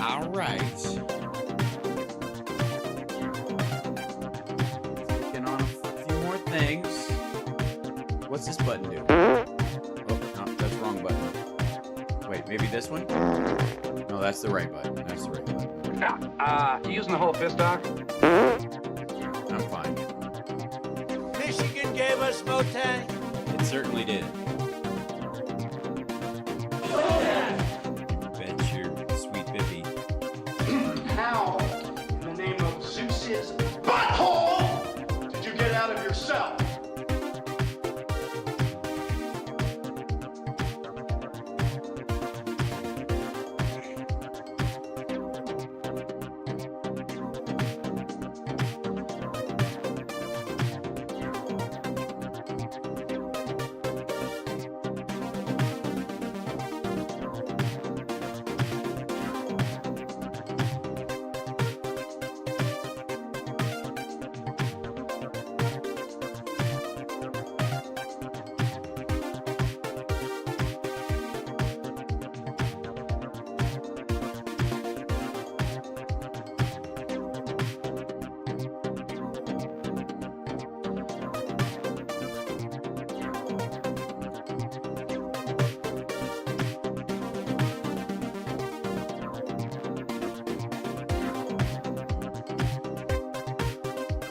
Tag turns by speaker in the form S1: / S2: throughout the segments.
S1: All right. Taking on a few more things. What's this button do? Oh, no, that's the wrong button. Wait, maybe this one? No, that's the right button. That's the right button.
S2: Yeah, you using the whole fist, Doc?
S1: I'm fine.
S3: Michigan gave us Motang.
S1: It certainly did. Bet your sweet bippy.
S4: How, in the name of Zeus's butthole, did you get out of your cell?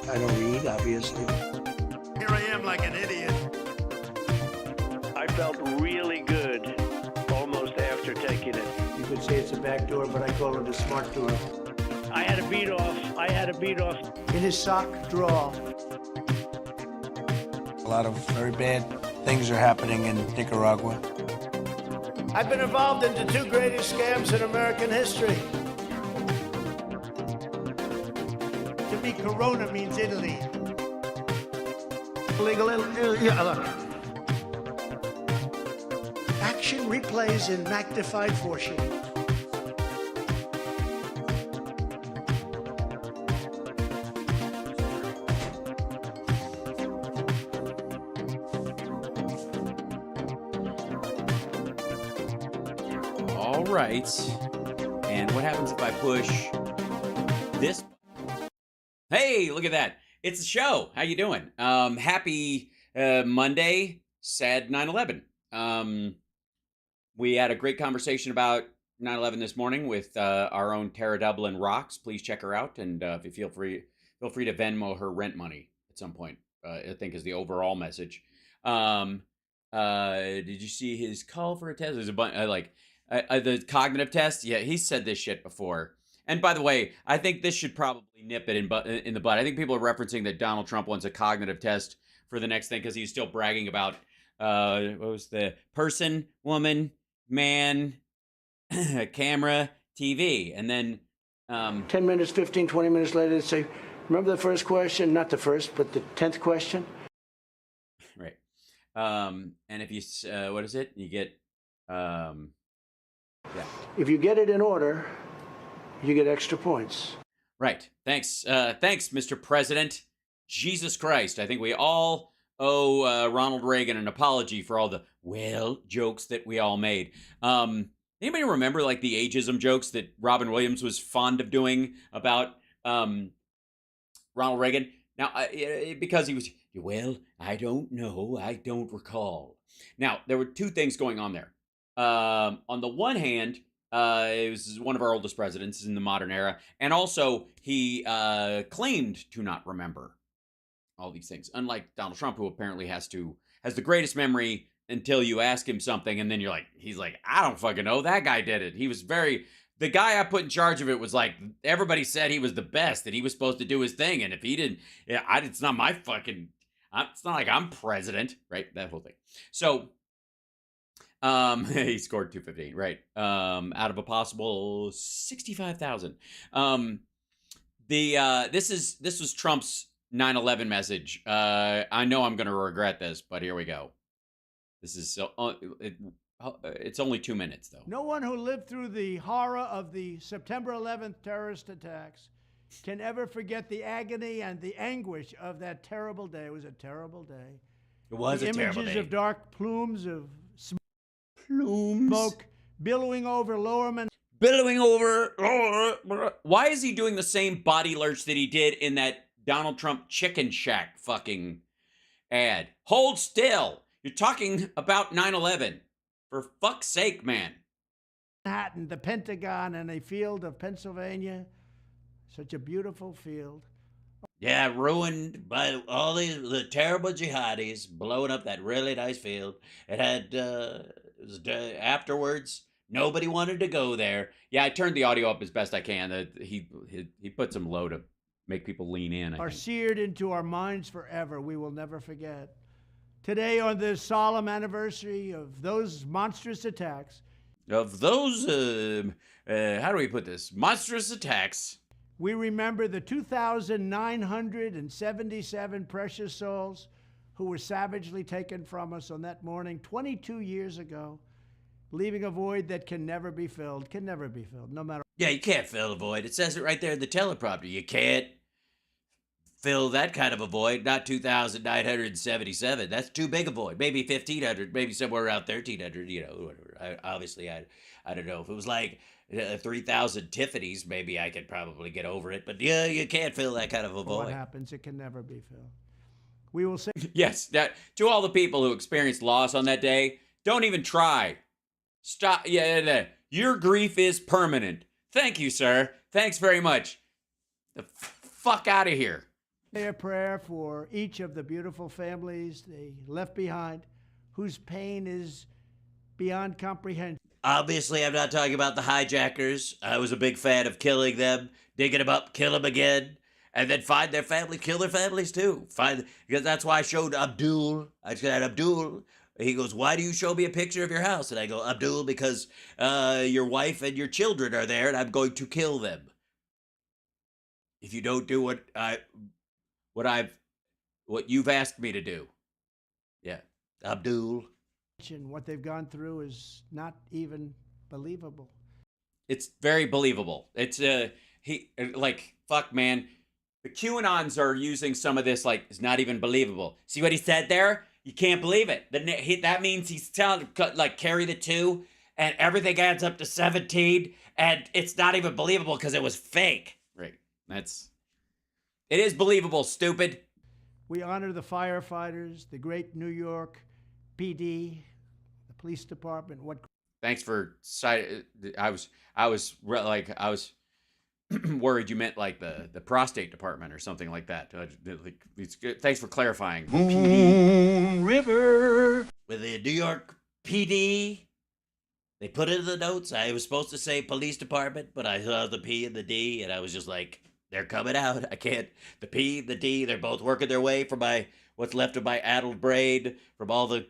S3: I don't read, obviously.
S4: Here I am like an idiot.
S5: I felt really good almost after taking it.
S3: You could say it's a back door, but I call it a smart door.
S5: I had a beat off.
S3: In his sock drawer.
S6: A lot of very bad things are happening in Nicaragua.
S3: I've been involved in the two greatest scams in American history. To me, Corona means Italy. Legal, yeah, look. Action replays in magnified fortune.
S1: All right. And what happens if I push this? Hey, look at that. It's a show. How you doing? Happy Monday, sad 9/11. We had a great conversation about 9/11 this morning with our own Tara Dublin Rocks. Please check her out, and if you feel free to Venmo her rent money at some point. I think is the overall message. Did you see his call for a test? There's a bunch the cognitive test. Yeah, he said this shit before. And by the way, I think this should probably nip it in the butt. I think people are referencing that Donald Trump wants a cognitive test for the next thing because he's still bragging about what was the person, woman, man, camera, TV, and then
S3: 10 minutes, 15, 20 minutes later, they say, remember the first question? Not the first, but the 10th question?
S1: Right. And if you what is it? You get yeah.
S3: If you get it in order, you get extra points.
S1: Right. Thanks. Thanks, Mr. President. Jesus Christ. I think we all owe Ronald Reagan an apology for all the jokes that we all made. Anybody remember like the ageism jokes that Robin Williams was fond of doing about Ronald Reagan? Now, because he was, I don't know. I don't recall. Now, there were two things going on there. On the one hand, it was one of our oldest presidents in the modern era. And also, he claimed to not remember all these things. Unlike Donald Trump, who apparently has the greatest memory until you ask him something. And then he's like, I don't fucking know. That guy did it. He was the guy I put in charge of it was like, everybody said he was the best, that he was supposed to do his thing. And if he didn't, it's not my fucking, it's not like I'm president, right? That whole thing. So, he scored 215, right? Out of a possible 65,000. This was Trump's 9/11 message. I know I'm going to regret this, but here we go. This is it's only 2 minutes though.
S7: No one who lived through the horror of the September 11th terrorist attacks can ever forget the agony and the anguish of that terrible day. It was a terrible day.
S1: It was a terrible day.
S7: Images of dark plumes of smoke billowing over Lower Manhattan.
S1: billowing over. Why is he doing the same body lurch that he did in that Donald Trump Chicken Shack fucking ad? Hold still. You're talking about 9/11. For fuck's sake, man.
S7: Manhattan, the Pentagon, and a field of Pennsylvania. Such a beautiful field.
S1: Yeah, ruined by all the terrible jihadis blowing up that really nice field. It had, afterwards, nobody wanted to go there. Yeah, I turned the audio up as best I can. He put some low to make people lean in.
S7: Are seared into our minds forever. We will never forget. Today, on this solemn anniversary of those monstrous attacks,
S1: Of those, how do we put this? Monstrous attacks.
S7: we remember the 2,977 precious souls who were savagely taken from us on that morning 22 years ago, leaving a void that can never be filled, no matter.
S1: Yeah, you can't fill a void. It says it right there in the teleprompter. You can't fill that kind of a void, not 2,977. That's too big a void. Maybe 1,500, maybe somewhere around 1,300, whatever. I don't know. If it was like 3,000 Tiffany's, maybe I could probably get over it. But yeah, you can't fill that kind of a void.
S7: What happens, it can never be filled. We will say.
S1: Yes, that to all the people who experienced loss on that day, don't even try. Stop. Yeah. Your grief is permanent. Thank you, sir. Thanks very much. The fuck out of here.
S7: Say a prayer for each of the beautiful families they left behind, whose pain is beyond comprehension.
S1: Obviously, I'm not talking about the hijackers. I was a big fan of killing them, digging them up, kill them again, and then find their family, kill their families too. Because that's why I showed Abdul. I said, Abdul. He goes, why do you show me a picture of your house? And I go, Abdul, because your wife and your children are there, and I'm going to kill them. If you don't do what you've asked me to do. Yeah, Abdul.
S7: What they've gone through is not even believable.
S1: It's very believable. It's fuck, man. The QAnons are using some of this like it's not even believable. See what he said there? You can't believe it. That means he's telling like carry the 2, and everything adds up to 17, and it's not even believable because it was fake. Right. It is believable. Stupid.
S7: We honor the firefighters, the great New York PD, the police department.
S1: Thanks for I was worried you meant like the prostate department or something like that. Thanks for clarifying.
S4: Moon River.
S1: With the New York PD, they put it in the notes. I was supposed to say police department, but I saw the P and the D, and I was just like, they're coming out. I can't. The P, the D, they're both working their way from what's left of my addled brain, from all the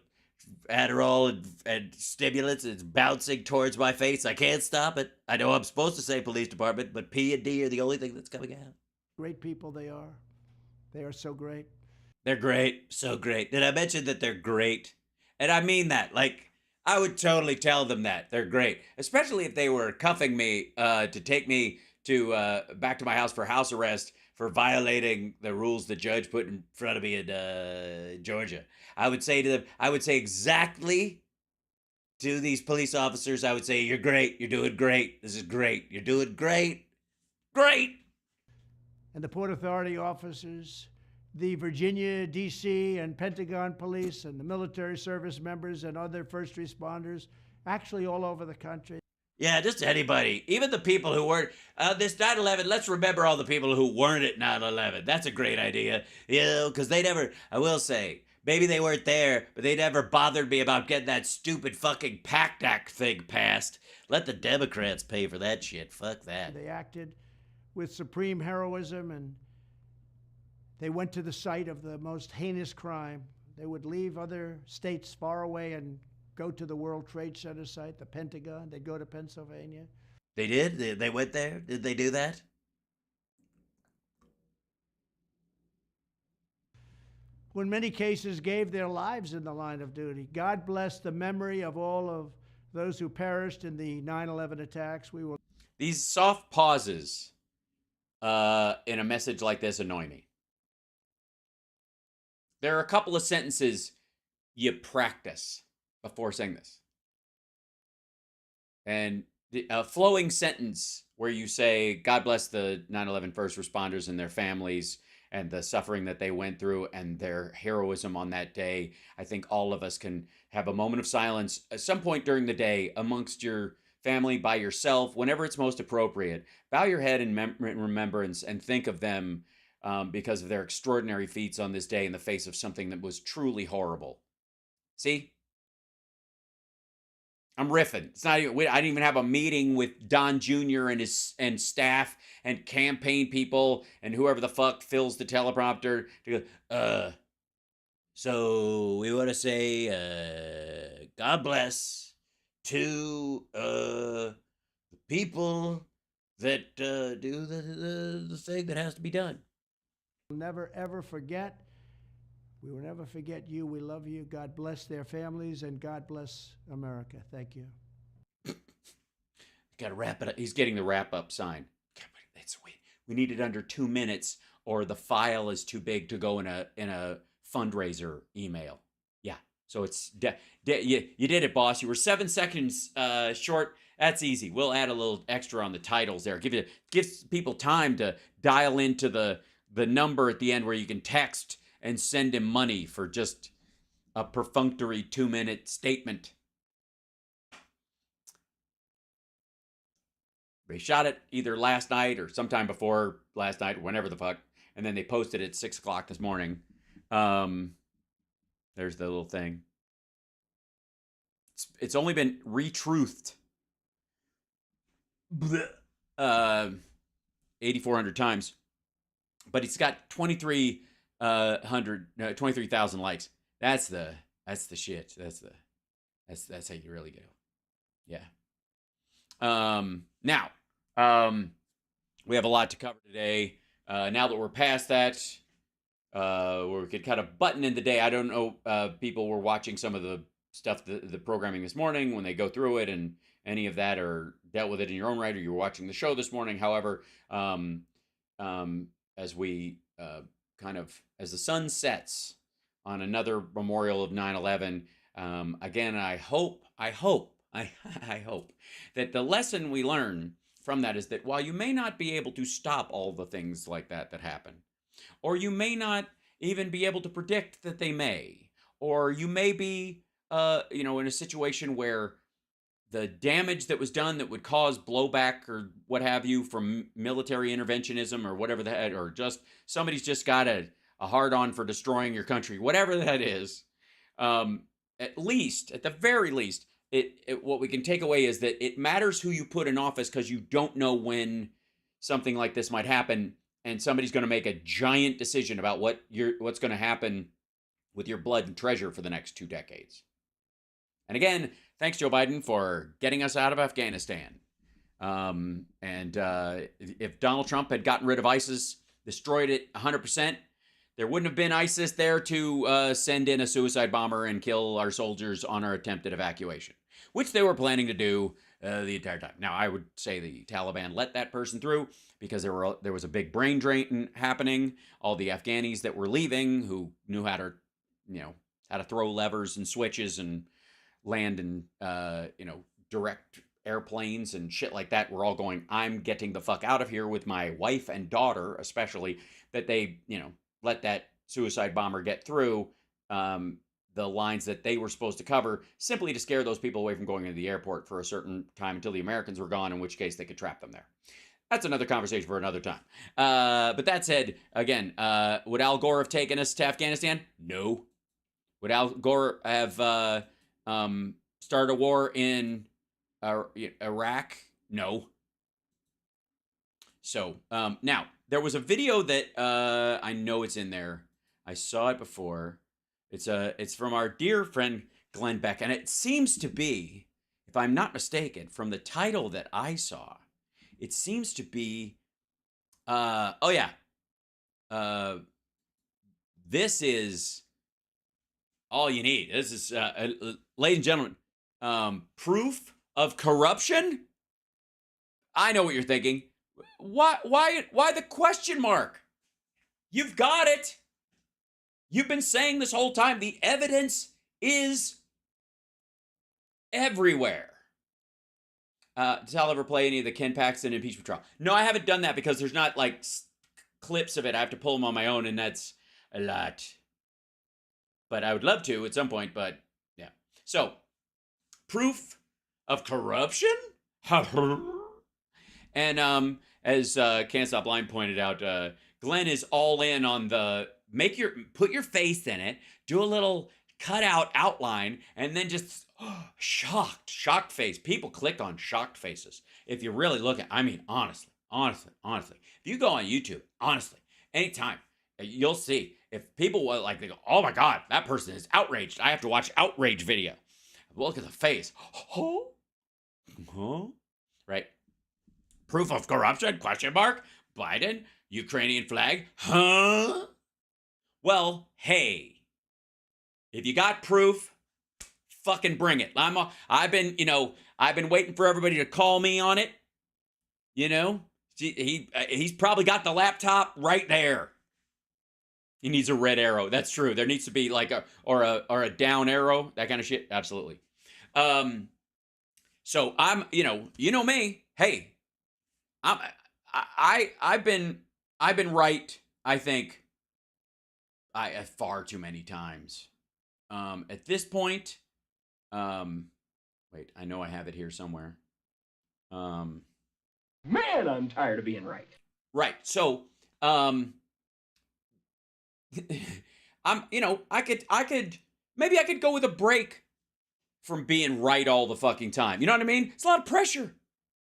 S1: Adderall and stimulants. It's bouncing towards my face. I can't stop it. I know I'm supposed to say police department, but P and D are the only thing that's coming out.
S7: Great people they are. They are so great.
S1: They're great. So great. Did I mention that they're great? And I mean that. Like, I would totally tell them that. They're great. Especially if they were cuffing me to take me to back to my house for house arrest for violating the rules the judge put in front of me in Georgia. I would say to them, exactly to these police officers, I would say, you're great. You're doing great. This is great. You're doing great. Great.
S7: And the Port Authority officers, the Virginia, D.C., and Pentagon police, and the military service members and other first responders, actually all over the country.
S1: Yeah, just anybody. Even the people who weren't. This 9/11, let's remember all the people who weren't at 9/11. That's a great idea. Because they never, I will say, maybe they weren't there, but they never bothered me about getting that stupid fucking PACT Act thing passed. Let the Democrats pay for that shit. Fuck that.
S7: They acted with supreme heroism, and they went to the site of the most heinous crime. They would leave other states far away and go to the World Trade Center site, the Pentagon. They'd go to Pennsylvania.
S1: They did? They went there? Did they do that?
S7: Who in many cases gave their lives in the line of duty. God bless the memory of all of those who perished in the 9/11 attacks. We will.
S1: These soft pauses in a message like this annoy me. There are a couple of sentences you practice before saying this. And a flowing sentence where you say, God bless the 9/11 first responders and their families and the suffering that they went through and their heroism on that day. I think all of us can have a moment of silence at some point during the day amongst your family, by yourself, whenever it's most appropriate. Bow your head in remembrance and think of them because of their extraordinary feats on this day in the face of something that was truly horrible. See? I'm riffing. It's not even, I didn't even have a meeting with Don Jr. and staff and campaign people and whoever the fuck fills the teleprompter to go, so we want to say, God bless to the people that do the thing that has to be done.
S7: We'll never, ever forget. We will never forget you. We love you. God bless their families, and God bless America. Thank you.
S1: Got to wrap it up. He's getting the wrap-up sign. We need it under 2 minutes, or the file is too big to go in a fundraiser email. Yeah. So it's you did it, boss. You were 7 seconds short. That's easy. We'll add a little extra on the titles there. Gives people time to dial into the number at the end where you can text and send him money for just a perfunctory 2-minute statement. They shot it either last night or sometime before last night, or whenever the fuck, and then they posted it at 6 o'clock this morning. There's the little thing. It's only been retruthed 8,400 times, but it's got 23,000 likes. That's the shit. That's how you really go. Yeah. Now, we have a lot to cover today. Now that we're past that, we could kind of button in the day. I don't know, people were watching some of the stuff, the programming this morning when they go through it, and any of that, or dealt with it in your own right, or you were watching the show this morning. However, as we as the sun sets on another memorial of 9/11, again, I hope that the lesson we learn from that is that while you may not be able to stop all the things like that happen, or you may not even be able to predict that they may, or you may be, in a situation where the damage that was done that would cause blowback or what have you from military interventionism or whatever that, or just somebody's just got a hard-on for destroying your country, whatever that is, at the very least, what we can take away is that it matters who you put in office, because you don't know when something like this might happen, and somebody's going to make a giant decision about what's going to happen with your blood and treasure for the next 2 decades. And again, thanks, Joe Biden, for getting us out of Afghanistan. If Donald Trump had gotten rid of ISIS, destroyed it 100%, there wouldn't have been ISIS there to send in a suicide bomber and kill our soldiers on our attempted evacuation, which they were planning to do the entire time. Now, I would say the Taliban let that person through because there was a big brain drain happening. All the Afghanis that were leaving, who knew how to throw levers and switches and land in, direct airplanes and shit like that, were all going, I'm getting the fuck out of here with my wife and daughter, especially, that they, let that suicide bomber get through the lines that they were supposed to cover, simply to scare those people away from going into the airport for a certain time until the Americans were gone, in which case they could trap them there. That's another conversation for another time. But that said, again, would Al Gore have taken us to Afghanistan? No. Would Al Gore have started a war in Iraq? No. So, now, there was a video that I know it's in there. I saw it before. It's from our dear friend Glenn Beck, and it seems to be, if I'm not mistaken, from the title that I saw, it seems to be, this is all you need. This is, ladies and gentlemen, proof of corruption? I know what you're thinking. Why the question mark? You've got it. You've been saying this whole time. The evidence is everywhere. Does Hal ever play any of the Ken Paxton impeachment trial? No, I haven't done that because there's not like clips of it. I have to pull them on my own, and that's a lot. But I would love to at some point, but yeah. So, proof of corruption? And as Can't Stop Line pointed out, Glenn is all in on the put your face in it, do a little cutout outline, and then just shocked face. People click on shocked faces. If you really look at, I mean, honestly, if you go on YouTube, honestly, anytime, you'll see if people like, they go, oh my God, that person is outraged. I have to watch outrage video. Look at the face. Right? Proof of corruption? Question mark. Biden? Ukrainian flag? Huh? Well, hey, if you got proof, fucking bring it. I've been waiting for everybody to call me on it. You know, he's probably got the laptop right there. He needs a red arrow. That's true. There needs to be like a down arrow, that kind of shit. Absolutely. So I'm, you know me. Hey, I've been right. I think far too many times. At this point, wait, I know I have it here somewhere.
S8: Man, I'm tired of being right.
S1: Right. So, maybe I could go with a break from being right all the fucking time. You know what I mean? It's a lot of pressure.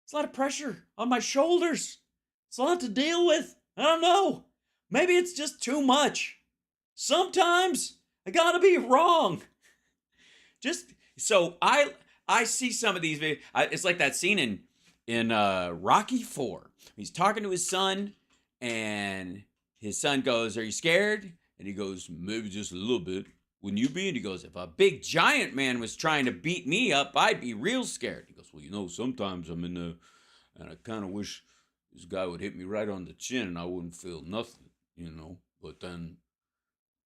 S1: It's a lot of pressure on my shoulders. It's a lot to deal with. I don't know. Maybe it's just too much. Sometimes I gotta be wrong. Just so I see some of these videos. It's like that scene in Rocky IV. He's talking to his son, and his son goes, "Are you scared?" And he goes, "Maybe just a little bit. Wouldn't you be?" And he goes, "If a big giant man was trying to beat me up, I'd be real scared." He goes, "Well, sometimes I'm in there, and I kind of wish this guy would hit me right on the chin, and I wouldn't feel nothing, But then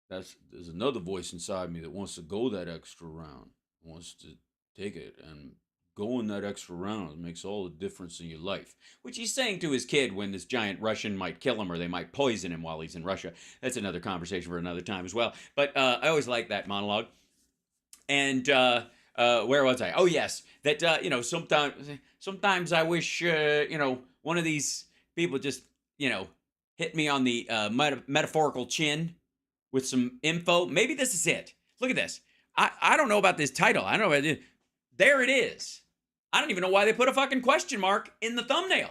S1: there's another voice inside me that wants to go that extra round, wants to take it, and going that extra round makes all the difference in your life." Which he's saying to his kid when this giant Russian might kill him or they might poison him while he's in Russia. That's another conversation for another time as well. But I always like that monologue. And where was I? Oh, yes. That, sometimes I wish, one of these people just, hit me on the metaphorical chin with some info. Maybe this is it. Look at this. I don't know about this title. I don't know about it. There it is. I don't even know why they put a fucking question mark in the thumbnail.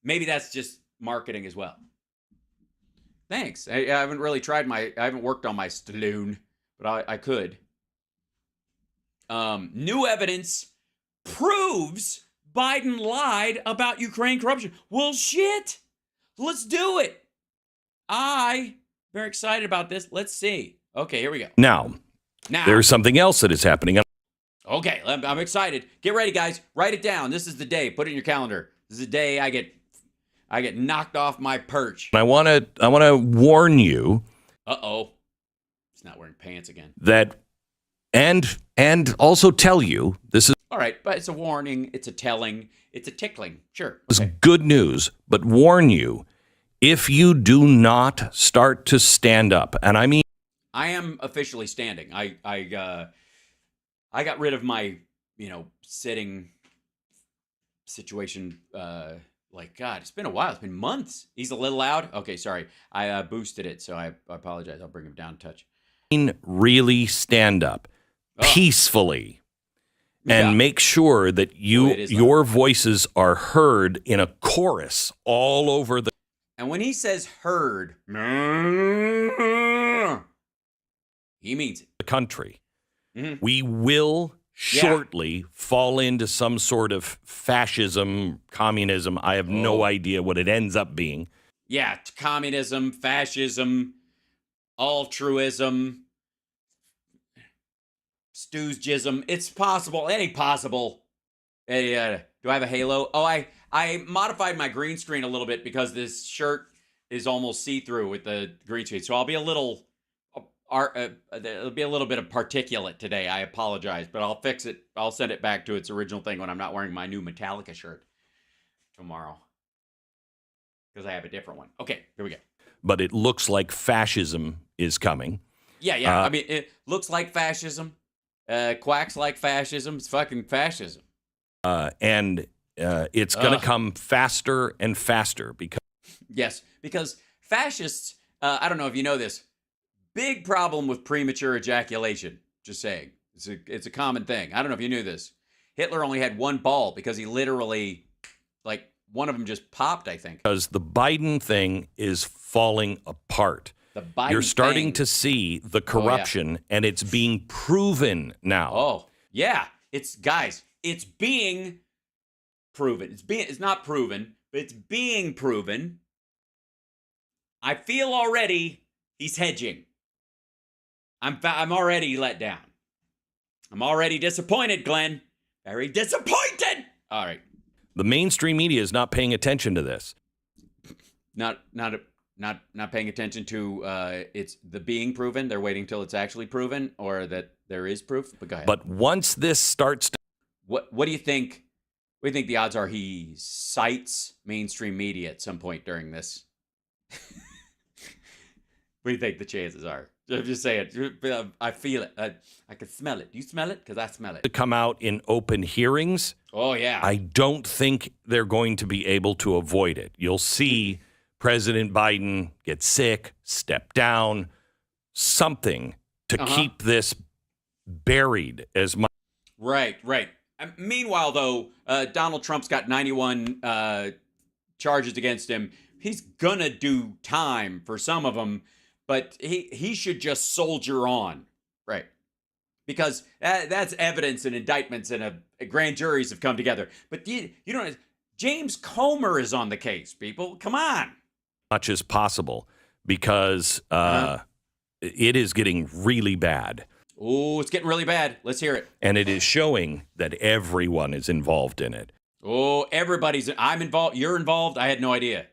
S1: Maybe that's just marketing as well. Thanks. I haven't really I haven't worked on my Stallone, but I could. New evidence proves Biden lied about Ukraine corruption. Well, shit. Let's do it. Very excited about this. Let's see. Okay, here we go.
S9: Now, there's something else that is happening.
S1: Okay, I'm excited. Get ready, guys. Write it down. This is the day. Put it in your calendar. This is the day I get knocked off my perch.
S9: I want to warn you.
S1: Uh-oh. He's not wearing pants again.
S9: That and also tell you this is
S1: all right, but it's a warning, it's a telling, it's a tickling. Sure.
S9: It's good news, but warn you, if you do not start to stand up, and I mean
S1: I am officially standing. I got rid of my, sitting situation. God, it's been a while. It's been months. He's a little loud. Okay, sorry. I boosted it, so I apologize. I'll bring him down a touch.
S9: Really stand up peacefully and make sure that your voices are heard in a chorus all over the.
S1: And when he says heard, he means it.
S9: The country.
S1: Mm-hmm.
S9: We will shortly fall into some sort of fascism, communism. I have no idea what it ends up being.
S1: Yeah, communism, fascism, altruism, stoosgism. It's possible. It ain't possible. Hey, do I have a halo? Oh, I modified my green screen a little bit because this shirt is almost see-through with the green screen. So I'll be a little there'll be a little bit of particulate today. I apologize, but I'll fix it. I'll send it back to its original thing when I'm not wearing my new Metallica shirt tomorrow, because I have a different one. Okay, here we go.
S9: But it looks like fascism is coming.
S1: Yeah. I mean, it looks like fascism. Quacks like fascism. It's fucking fascism.
S9: And it's going to come faster and faster because...
S1: Yes, because fascists, I don't know if you know this, big problem with premature ejaculation. Just saying. It's a common thing. I don't know if you knew this. Hitler only had one ball because he literally, like, one of them just popped, I think.
S9: Because the Biden thing is falling apart. You're starting to see the corruption, and it's being proven now.
S1: Oh, yeah. It's being proven. It's not proven, but it's being proven. I feel already he's hedging. I'm already let down. I'm already disappointed, Glenn. Very disappointed. All right.
S9: The mainstream media is not paying attention to this.
S1: Not paying attention to it's the being proven. They're waiting till it's actually proven, or that there is proof. But go ahead.
S9: But once this starts to...
S1: What do you think? What do you think the odds are he cites mainstream media at some point during this? What do you think the chances are? I'm just saying. I feel it. I can smell it. Do you smell it? Because I smell it.
S9: To come out in open hearings.
S1: Oh, yeah.
S9: I don't think they're going to be able to avoid it. You'll see President Biden get sick, step down, something to keep this buried as much.
S1: Right. Meanwhile, though, Donald Trump's got 91 charges against him. He's going to do time for some of them, but he should just soldier on. Right. Because that's evidence and indictments and grand juries have come together. But you don't... James Comer is on the case, people. Come on.
S9: Much as possible, because it is getting really bad.
S1: Oh, it's getting really bad. Let's hear it.
S9: And it is showing that everyone is involved in it.
S1: Oh, I'm involved. You're involved. I had no idea.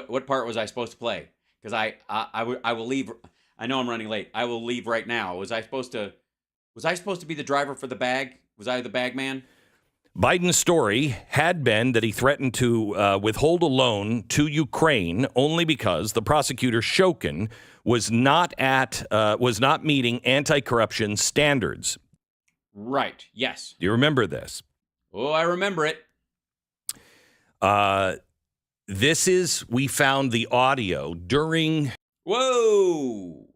S1: What part was I supposed to play? Because I will leave. I know I'm running late. I will leave right now. Was I supposed to be the driver for the bag? Was I the bag man?
S9: Biden's story had been that he threatened to withhold a loan to Ukraine only because the prosecutor Shokin was not meeting anti-corruption standards.
S1: Right. Yes.
S9: Do you remember this?
S1: Oh, I remember it.
S9: We found the audio during...
S1: Whoa.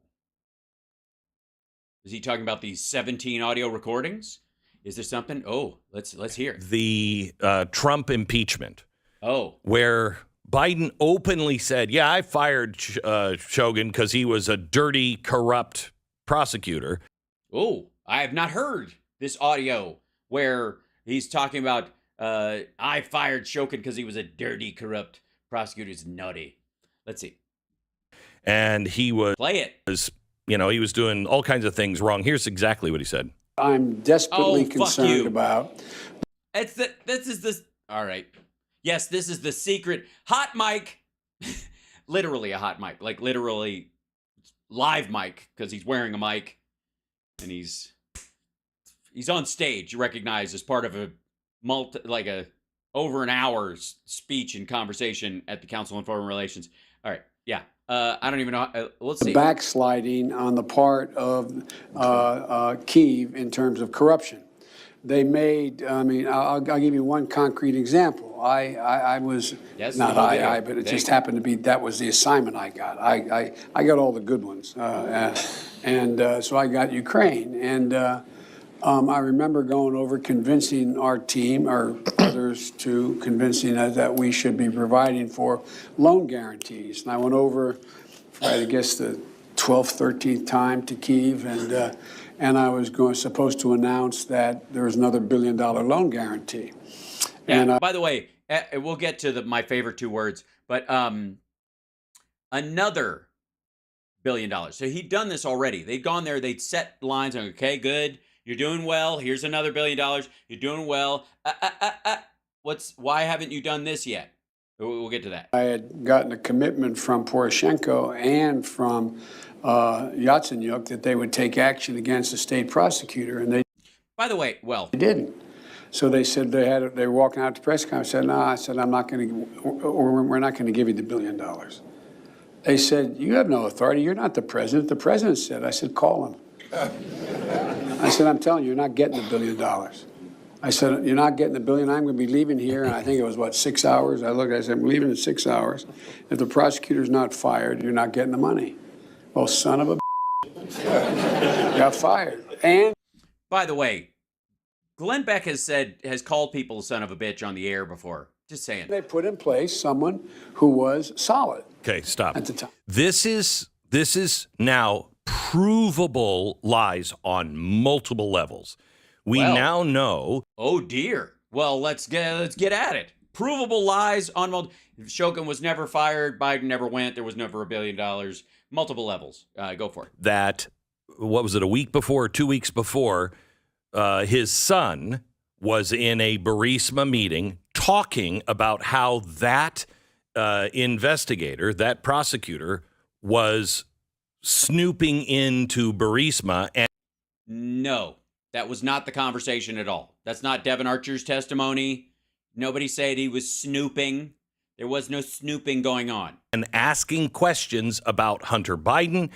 S1: Is he talking about these 17 audio recordings? Is there something? Oh, let's hear.
S9: The Trump impeachment.
S1: Oh.
S9: Where Biden openly said, yeah, I fired Shokin because he was a dirty, corrupt prosecutor.
S1: Oh, I have not heard this audio where he's talking about, I fired Shokin because he was a dirty, corrupt prosecutor. It's nutty. Let's see.
S9: And he was...
S1: Play it.
S9: He was doing all kinds of things wrong. Here's exactly what he said.
S6: I'm desperately concerned about.
S1: All right. Yes, this is the secret hot mic. Literally a hot mic, like literally live mic, because he's wearing a mic and he's on stage. You recognize as part of a over an hour's speech and conversation at the Council on Foreign Relations. All right. Yeah. I don't even know. Let's see.
S6: Backsliding on the part of Kyiv in terms of corruption. They made, I'll give you one concrete example. I was,
S1: yes,
S6: but it just happened to be, that was the assignment I got. I got all the good ones. So I got Ukraine. And I remember going over convincing our team, or others, to convincing us that we should be providing for loan guarantees. And I went over for, I guess, the 12th, 13th time to Kyiv, and I was supposed to announce that there was another $1 billion loan guarantee.
S1: And by the way, we'll get to my favorite two words, but another $1 billion. So he'd done this already. They'd gone there. They'd set lines. Okay, good. You're doing well. Here's another $1 billion. You're doing well. Why haven't you done this yet? We'll get to that.
S6: I had gotten a commitment from Poroshenko and from Yatsenyuk that they would take action against the state prosecutor, and they
S1: By the way, well,
S6: didn't. So they said they were walking out to press conference. I said, no, I said, I'm not going to, or we're not going to give you the $1 billion. They said, you have no authority. You're not the president. The president said. I said, call him. I said, I'm telling you, you're not getting the $1 billion. I said, you're not getting the $1 billion. I'm going to be leaving here. And I think it was, 6 hours? I looked, I said, I'm leaving in 6 hours. If the prosecutor's not fired, you're not getting the money. Well, son of a got fired. And
S1: by the way, Glenn Beck has called people son of a bitch on the air before. Just saying.
S6: they put in place someone who was solid.
S9: Okay, stop.
S6: At the time.
S9: This is now provable lies on multiple levels. We now know.
S1: Oh dear. Well, let's get at it. Provable lies on Shokin was never fired. Biden never went. There was never $1 billion. Multiple levels. Go for it.
S9: That, what was it, a week before, 2 weeks before, his son was in a Burisma meeting talking about how that investigator, that prosecutor, was snooping into Burisma. And
S1: No, that was not the conversation at all. That's not Devin Archer's testimony. Nobody said he was snooping. There was no snooping going on.
S9: And asking questions about Hunter Biden.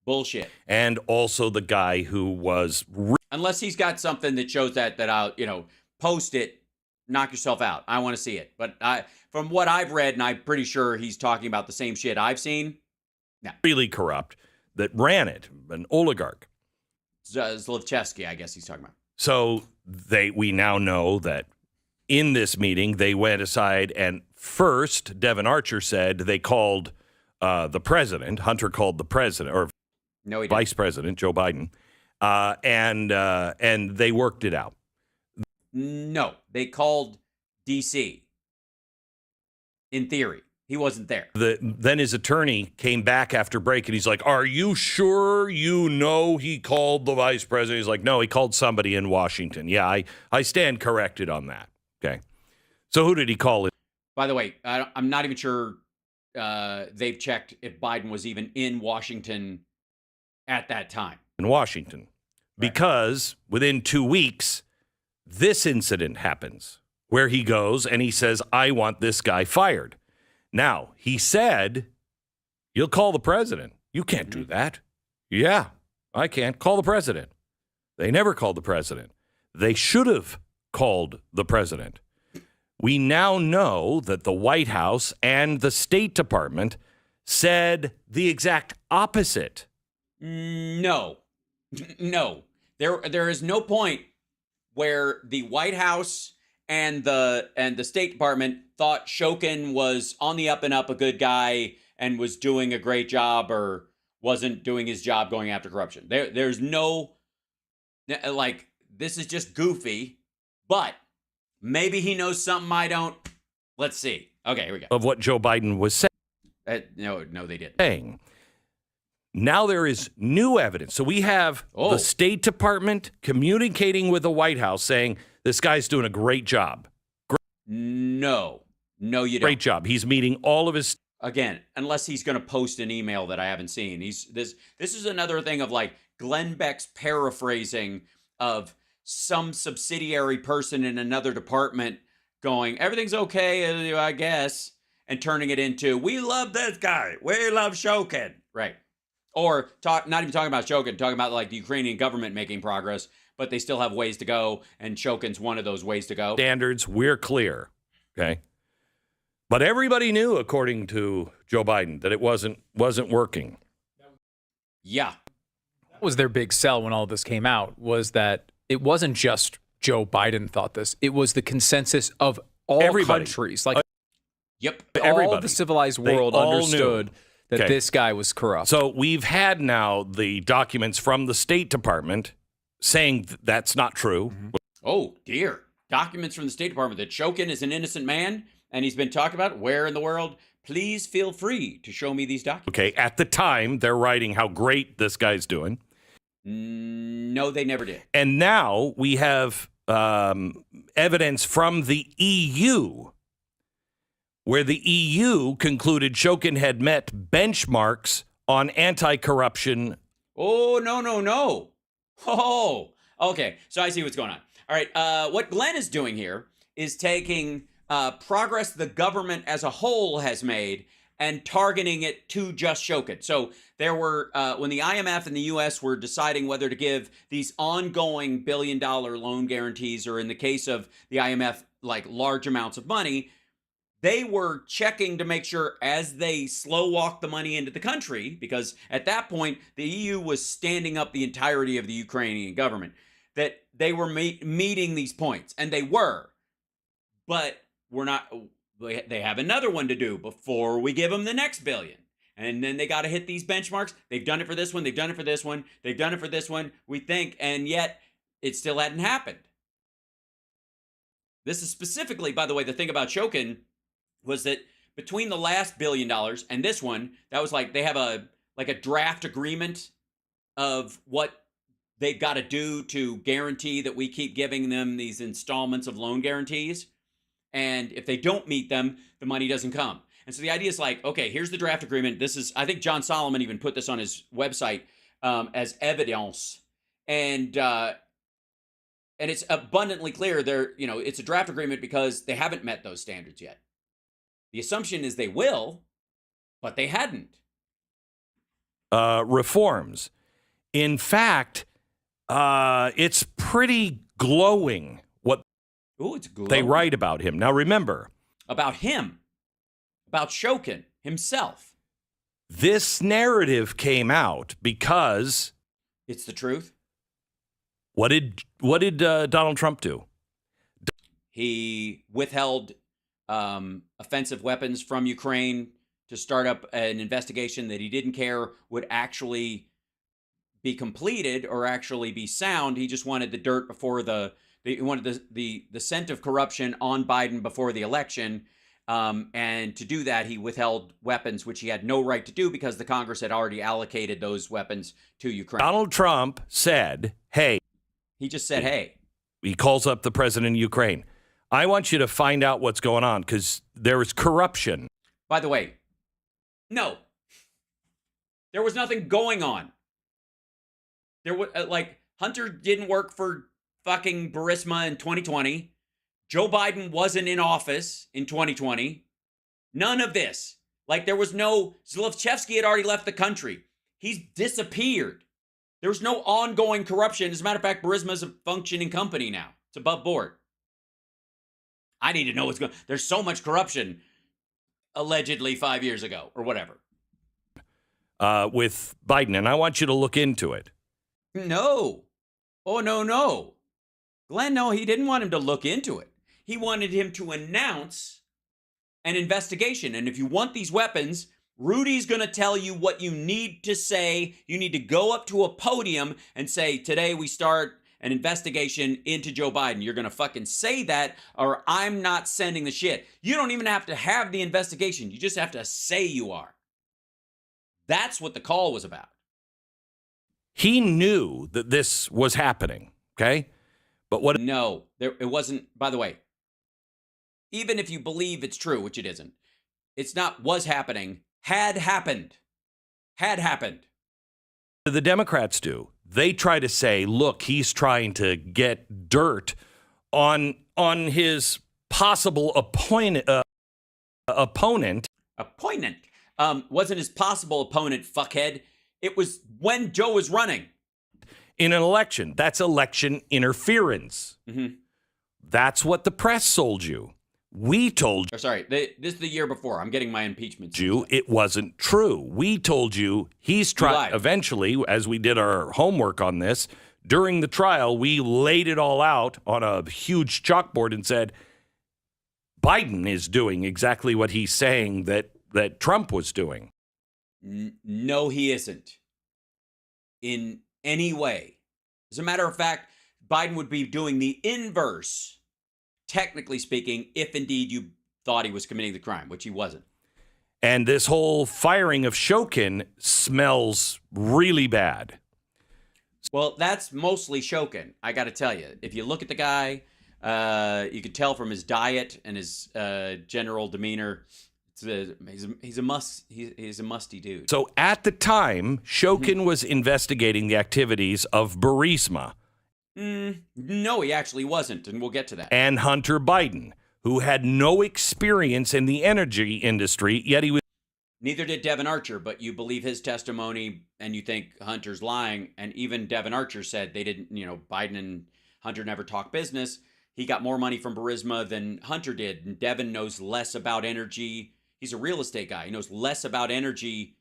S1: Bullshit.
S9: And also the guy who was...
S1: Unless he's got something that shows that I'll, post it, knock yourself out. I want to see it. But from what I've read, and I'm pretty sure he's talking about the same shit I've seen. No.
S9: Really corrupt, that ran it, an oligarch.
S1: Zlevchevsky, I guess he's talking about.
S9: So we now know that in this meeting, they went aside and first, Devin Archer said they called the president. Hunter called the president, or
S1: no, he
S9: vice president, Joe Biden, and they worked it out.
S1: No, they called D.C. In theory. He wasn't there.
S9: Then his attorney came back after break, and he's like, are you sure he called the vice president? He's like, no, he called somebody in Washington. Yeah, I stand corrected on that. Okay. So who did he call?
S1: By the way, I'm not even sure they've checked if Biden was even in Washington at that time.
S9: In Washington. Right. Because within 2 weeks, this incident happens where he goes and he says, I want this guy fired. Now, he said, you'll call the president. You can't do that. Yeah, I can't. Call the president. They never called the president. They should have called the president. We now know that the White House and the State Department said the exact opposite.
S1: No. There is no point where the White House and the State Department thought Shokin was on the up and up, a good guy, and was doing a great job or wasn't doing his job going after corruption. There's no, this is just goofy, but maybe he knows something I don't. Let's see. Okay, here we go.
S9: Of what Joe Biden was saying.
S1: No, they didn't.
S9: Saying. Now there is new evidence. So we have the State Department communicating with the White House saying, this guy's doing a great job.
S1: No, you don't.
S9: Great job. He's meeting all of his...
S1: Again, unless he's going to post an email that I haven't seen. This is another thing of Glenn Beck's paraphrasing of some subsidiary person in another department going, everything's okay, I guess, and turning it into, we love this guy. We love Shokin. Right. Or not even talking about Shokin, talking about the Ukrainian government making progress, but they still have ways to go, and Shokin's one of those ways to go.
S9: Standards, we're clear, okay? But everybody knew, according to Joe Biden, that it wasn't working.
S1: Yeah.
S10: That was their big sell when all this came out, was that it wasn't just Joe Biden thought this. It was the consensus of all countries.
S1: Yep.
S10: All the civilized world understood that this guy was corrupt.
S9: So we've had now the documents from the State Department saying that's not true. Mm-hmm.
S1: Oh, dear. Documents from the State Department that Shokin is an innocent man and he's been talked about. Where in the world? Please feel free to show me these documents.
S9: Okay, at the time, they're writing how great this guy's doing.
S1: No, they never did.
S9: And now we have evidence from the EU where the EU concluded Shokin had met benchmarks on anti-corruption.
S1: Oh, no. Oh, okay. So I see what's going on. All right. What Glenn is doing here is taking progress the government as a whole has made and targeting it to just Shokin. So there were, when the IMF and the US were deciding whether to give these ongoing billion-dollar loan guarantees, or in the case of the IMF, like large amounts of money, they were checking to make sure as they slow walk the money into the country, because at that point, the EU was standing up the entirety of the Ukrainian government, that they were meeting these points, and they were. But we're not, they have another one to do before we give them the next billion. And then they got to hit these benchmarks. They've done it for this one. They've done it for this one. They've done it for this one, we think, and yet it still hadn't happened. This is specifically, by the way, the thing about Shokin was that between the last $1 billion and this one, that was like they have a draft agreement of what they've got to do to guarantee that we keep giving them these installments of loan guarantees. And if they don't meet them, the money doesn't come. And so the idea is like, okay, here's the draft agreement. This is, I think John Solomon even put this on his website as evidence. And it's abundantly clear there, it's a draft agreement because they haven't met those standards yet. The assumption is they will, but they hadn't.
S9: Reforms. In fact, it's pretty glowing what
S1: it's glowing.
S9: They write about him. Now remember.
S1: About him. About Shokin himself.
S9: This narrative came out because
S1: it's the truth.
S9: What did Donald Trump do?
S1: He withheld offensive weapons from Ukraine to start up an investigation that he didn't care would actually be completed or actually be sound. He just wanted the dirt before he wanted the scent of corruption on Biden before the election. And to do that, he withheld weapons, which he had no right to do because the Congress had already allocated those weapons to Ukraine.
S9: Donald Trump said, hey.
S1: He just said, hey.
S9: He calls up the president of Ukraine. I want you to find out what's going on because there is corruption.
S1: By the way, no. There was nothing going on. There was, Hunter didn't work for fucking Burisma in 2020. Joe Biden wasn't in office in 2020. None of this. There was no, Zlochevsky had already left the country. He's disappeared. There was no ongoing corruption. As a matter of fact, Burisma is a functioning company now. It's above board. I need to know what's going on. There's so much corruption, allegedly 5 years ago or whatever.
S9: With Biden, and I want you to look into it.
S1: No. Oh, no. Glenn, no, he didn't want him to look into it. He wanted him to announce an investigation. And if you want these weapons, Rudy's going to tell you what you need to say. You need to go up to a podium and say, today we start an investigation into Joe Biden. You're going to fucking say that or I'm not sending the shit. You don't even have to have the investigation. You just have to say you are. That's what the call was about.
S9: He knew that this was happening, okay? But what?
S1: No, it wasn't. By the way, even if you believe it's true, which it isn't, it's not was happening, had happened. Had happened.
S9: What do the Democrats do? They try to say, look, he's trying to get dirt on his possible opponent.
S1: Wasn't his possible opponent, fuckhead. It was when Joe was running.
S9: In an election. That's election interference.
S1: Mm-hmm.
S9: That's what the press sold you. We told you.
S1: Sorry, this is the year before. I'm getting my impeachment.
S9: It wasn't true. We told you he's trying. Eventually, as we did our homework on this, during the trial, we laid it all out on a huge chalkboard and said, Biden is doing exactly what he's saying that Trump was doing.
S1: No, he isn't. In any way. As a matter of fact, Biden would be doing the inverse, technically speaking, if indeed you thought he was committing the crime, which he wasn't.
S9: And this whole firing of Shokin smells really bad.
S1: Well, that's mostly Shokin, I got to tell you. If you look at the guy, You could tell from his diet and his general demeanor. He's a musty dude.
S9: So at the time, Shokin was investigating the activities of Burisma.
S1: No, he actually wasn't, and we'll get to that.
S9: And Hunter Biden, who had no experience in the energy industry, yet he was.
S1: Neither did Devin Archer, but you believe his testimony and you think Hunter's lying. And even Devin Archer said they didn't, Biden and Hunter never talk business. He got more money from Burisma than Hunter did. And Devin knows less about energy. He's a real estate guy. He knows less about energy,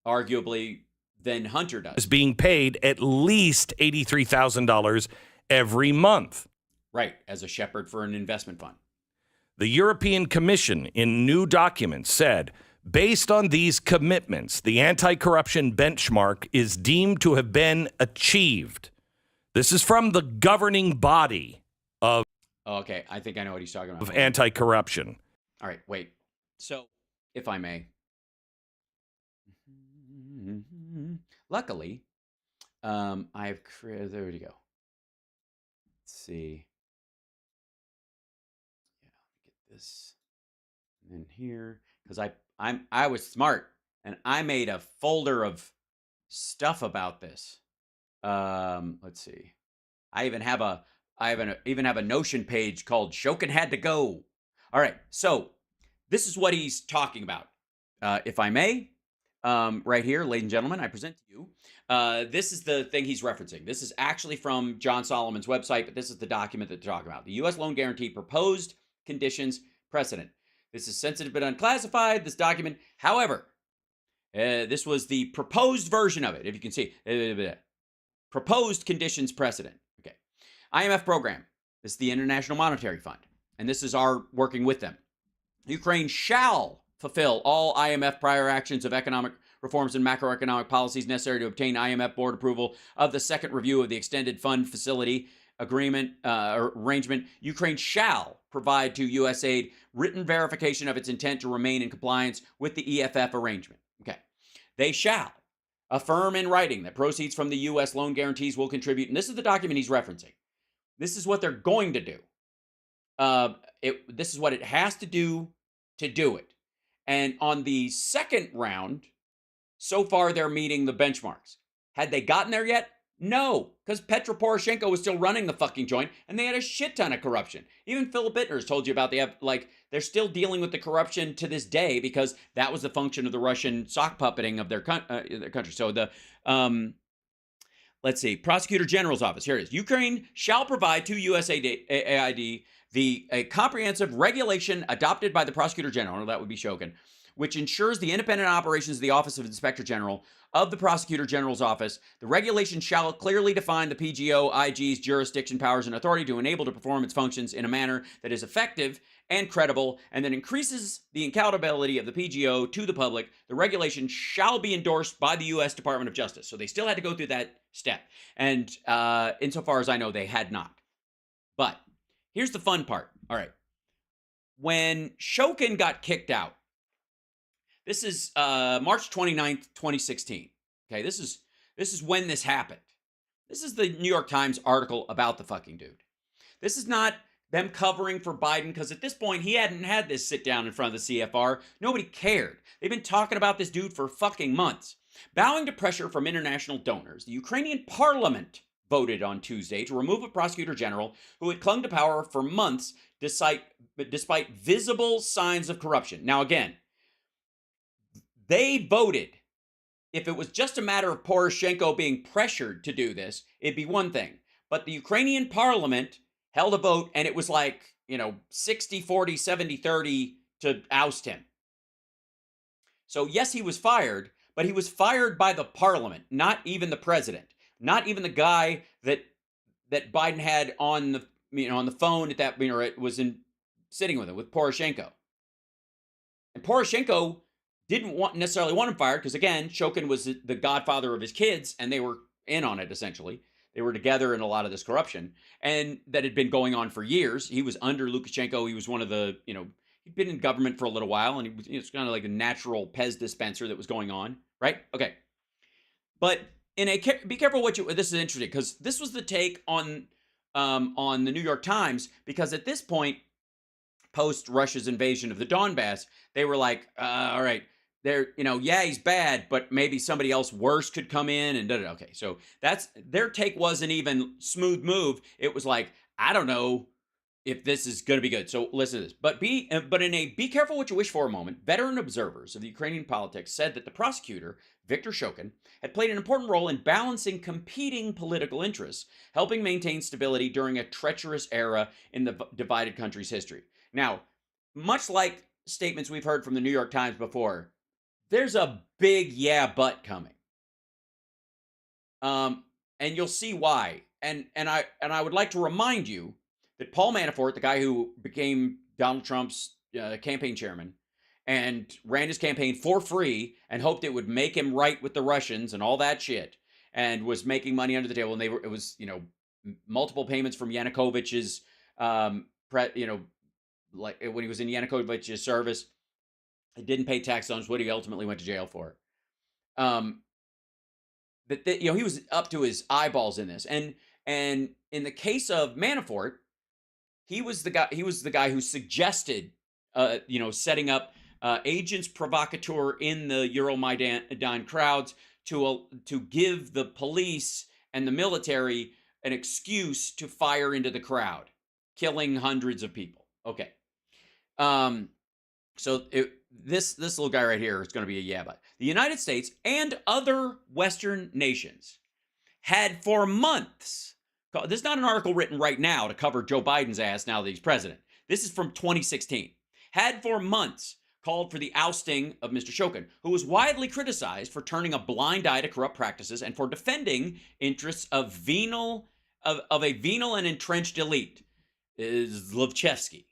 S1: arguably, than Hunter does.
S9: Is being paid at least $83,000 every month.
S1: Right, as a shepherd for an investment fund.
S9: The European Commission, in new documents, said, based on these commitments, the anti-corruption benchmark is deemed to have been achieved. This is from the governing body of.
S1: Okay, I think I know what he's talking about.
S9: Of anti-corruption.
S1: All right, wait. So, if I may. Luckily, I've created. There we go. Let's see. Yeah, get this. And then here, because I was smart and I made a folder of stuff about this. Let's see. I even have a Notion page called Shokin Had to Go. All right, so this is what he's talking about. If I may, right here, ladies and gentlemen, I present to you. This is the thing he's referencing. This is actually from John Solomon's website, but this is the document that they're talking about. The U.S. loan guarantee proposed conditions precedent. This is sensitive but unclassified, this document. However, this was the proposed version of it, if you can see. Proposed conditions precedent. Okay. IMF program. This is the International Monetary Fund. And this is our working with them. Ukraine shall fulfill all IMF prior actions of economic reforms and macroeconomic policies necessary to obtain IMF board approval of the second review of the extended fund facility agreement arrangement. Ukraine shall provide to U.S. aid written verification of its intent to remain in compliance with the EFF arrangement. Okay. They shall affirm in writing that proceeds from the U.S. loan guarantees will contribute, and this is the document he's referencing. This is what they're going to do. This is what it has to do it. And on the second round, so far they're meeting the benchmarks. Had they gotten there yet? No, because Petro Poroshenko was still running the fucking joint, and they had a shit ton of corruption. Even Philip Bittner's told you about they're still dealing with the corruption to this day because that was the function of the Russian sock puppeting of their country. So let's see, Prosecutor General's office. Here it is. Ukraine shall provide to USAID a comprehensive regulation adopted by the Prosecutor General, or that would be Shokin, which ensures the independent operations of the Office of Inspector General of the Prosecutor General's office. The regulation shall clearly define the PGO IG's jurisdiction, powers, and authority to enable to perform its functions in a manner that is effective and credible, and that increases the accountability of the PGO to the public. The regulation shall be endorsed by the U.S. Department of Justice. So they still had to go through that step. And insofar as I know, they had not. But here's the fun part. All right. When Shokin got kicked out, this is March 29th, 2016. Okay, this is when this happened. This is the New York Times article about the fucking dude. This is not them covering for Biden, because at this point, he hadn't had this sit down in front of the CFR. Nobody cared. They've been talking about this dude for fucking months. Bowing to pressure from international donors, the Ukrainian parliament voted on Tuesday to remove a prosecutor general who had clung to power for months despite visible signs of corruption. Now, again, they voted. If it was just a matter of Poroshenko being pressured to do this, it'd be one thing. But the Ukrainian parliament held a vote, and it was 60-40, 70-30 to oust him. So yes, he was fired, but he was fired by the parliament, not even the president, not even the guy that Biden had on the phone at that, it was sitting with him, with Poroshenko. And Poroshenko didn't necessarily want him fired because, again, Shokin was the godfather of his kids, and they were in on it, essentially. They were together in a lot of this corruption, and that had been going on for years. He was under Lukashenko. He was one of the, he'd been in government for a little while, and he was kind of like a natural Pez dispenser that was going on, right? Okay. But be careful this is interesting, because this was the take on on the New York Times, because at this point, post Russia's invasion of the Donbass, they were like, all right, they're, yeah, he's bad, but maybe somebody else worse could come in and okay. So that's their take. Wasn't even smooth move. It was like, I don't know if this is going to be good. So listen to this. But in a be careful what you wish for a moment, veteran observers of the Ukrainian politics said that the prosecutor, Viktor Shokin, had played an important role in balancing competing political interests, helping maintain stability during a treacherous era in the divided country's history. Now, much like statements we've heard from the New York Times before, there's a big yeah but coming. And you'll see why. And I would like to remind you that Paul Manafort, the guy who became Donald Trump's campaign chairman and ran his campaign for free and hoped it would make him right with the Russians and all that shit, and was making money under the table, and it was multiple payments from Yanukovych's like when he was in Yanukovych's service. He didn't pay tax on what he ultimately went to jail for. He was up to his eyeballs in this, and in the case of Manafort, he was the guy who suggested setting up agents provocateur in the Euromaidan crowds to give the police and the military an excuse to fire into the crowd, killing hundreds of people. Okay. So this little guy right here is going to be a yeah but. The United States and other Western nations had for months, this is not an article written right now to cover Joe Biden's ass now that he's president. This is from 2016. Had for months called for the ousting of Mr. Shokin, who was widely criticized for turning a blind eye to corrupt practices and for defending interests of a venal and entrenched elite, Zlovchevsky.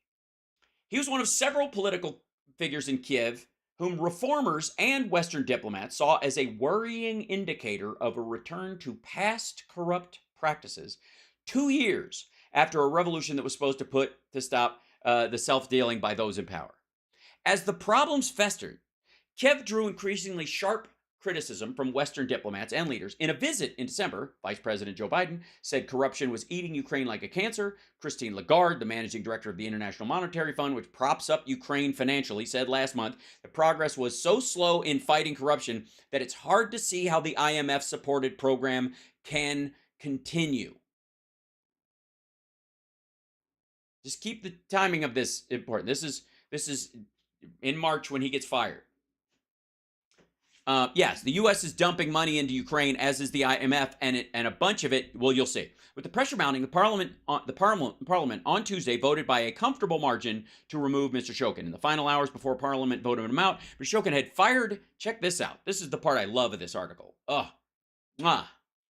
S1: He was one of several political figures in Kiev whom reformers and Western diplomats saw as a worrying indicator of a return to past corrupt practices 2 years after a revolution that was supposed to stop the self-dealing by those in power. As the problems festered, Kiev drew increasingly sharp criticism from Western diplomats and leaders. In a visit in December, Vice President Joe Biden said corruption was eating Ukraine like a cancer. Christine Lagarde, the managing director of the International Monetary Fund, which props up Ukraine financially, said last month the progress was so slow in fighting corruption that it's hard to see how the IMF-supported program can continue. Just keep the timing of this important. This is in March when he gets fired. Yes, the U.S. is dumping money into Ukraine, as is the IMF, and a bunch of it. Well, you'll see. With the pressure mounting, the Parliament on Tuesday voted by a comfortable margin to remove Mr. Shokin. In the final hours before Parliament voted him out, Mr. Shokin had fired. Check this out. This is the part I love of this article.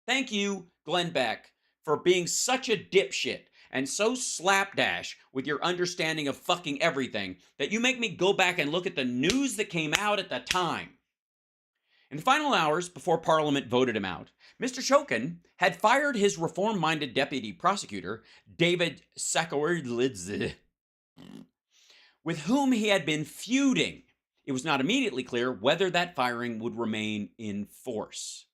S1: Thank you, Glenn Beck, for being such a dipshit and so slapdash with your understanding of fucking everything that you make me go back and look at the news that came out at the time. In the final hours before Parliament voted him out, Mr. Shokin had fired his reform-minded deputy prosecutor, David Sakoridlidze, with whom he had been feuding. It was not immediately clear whether that firing would remain in force.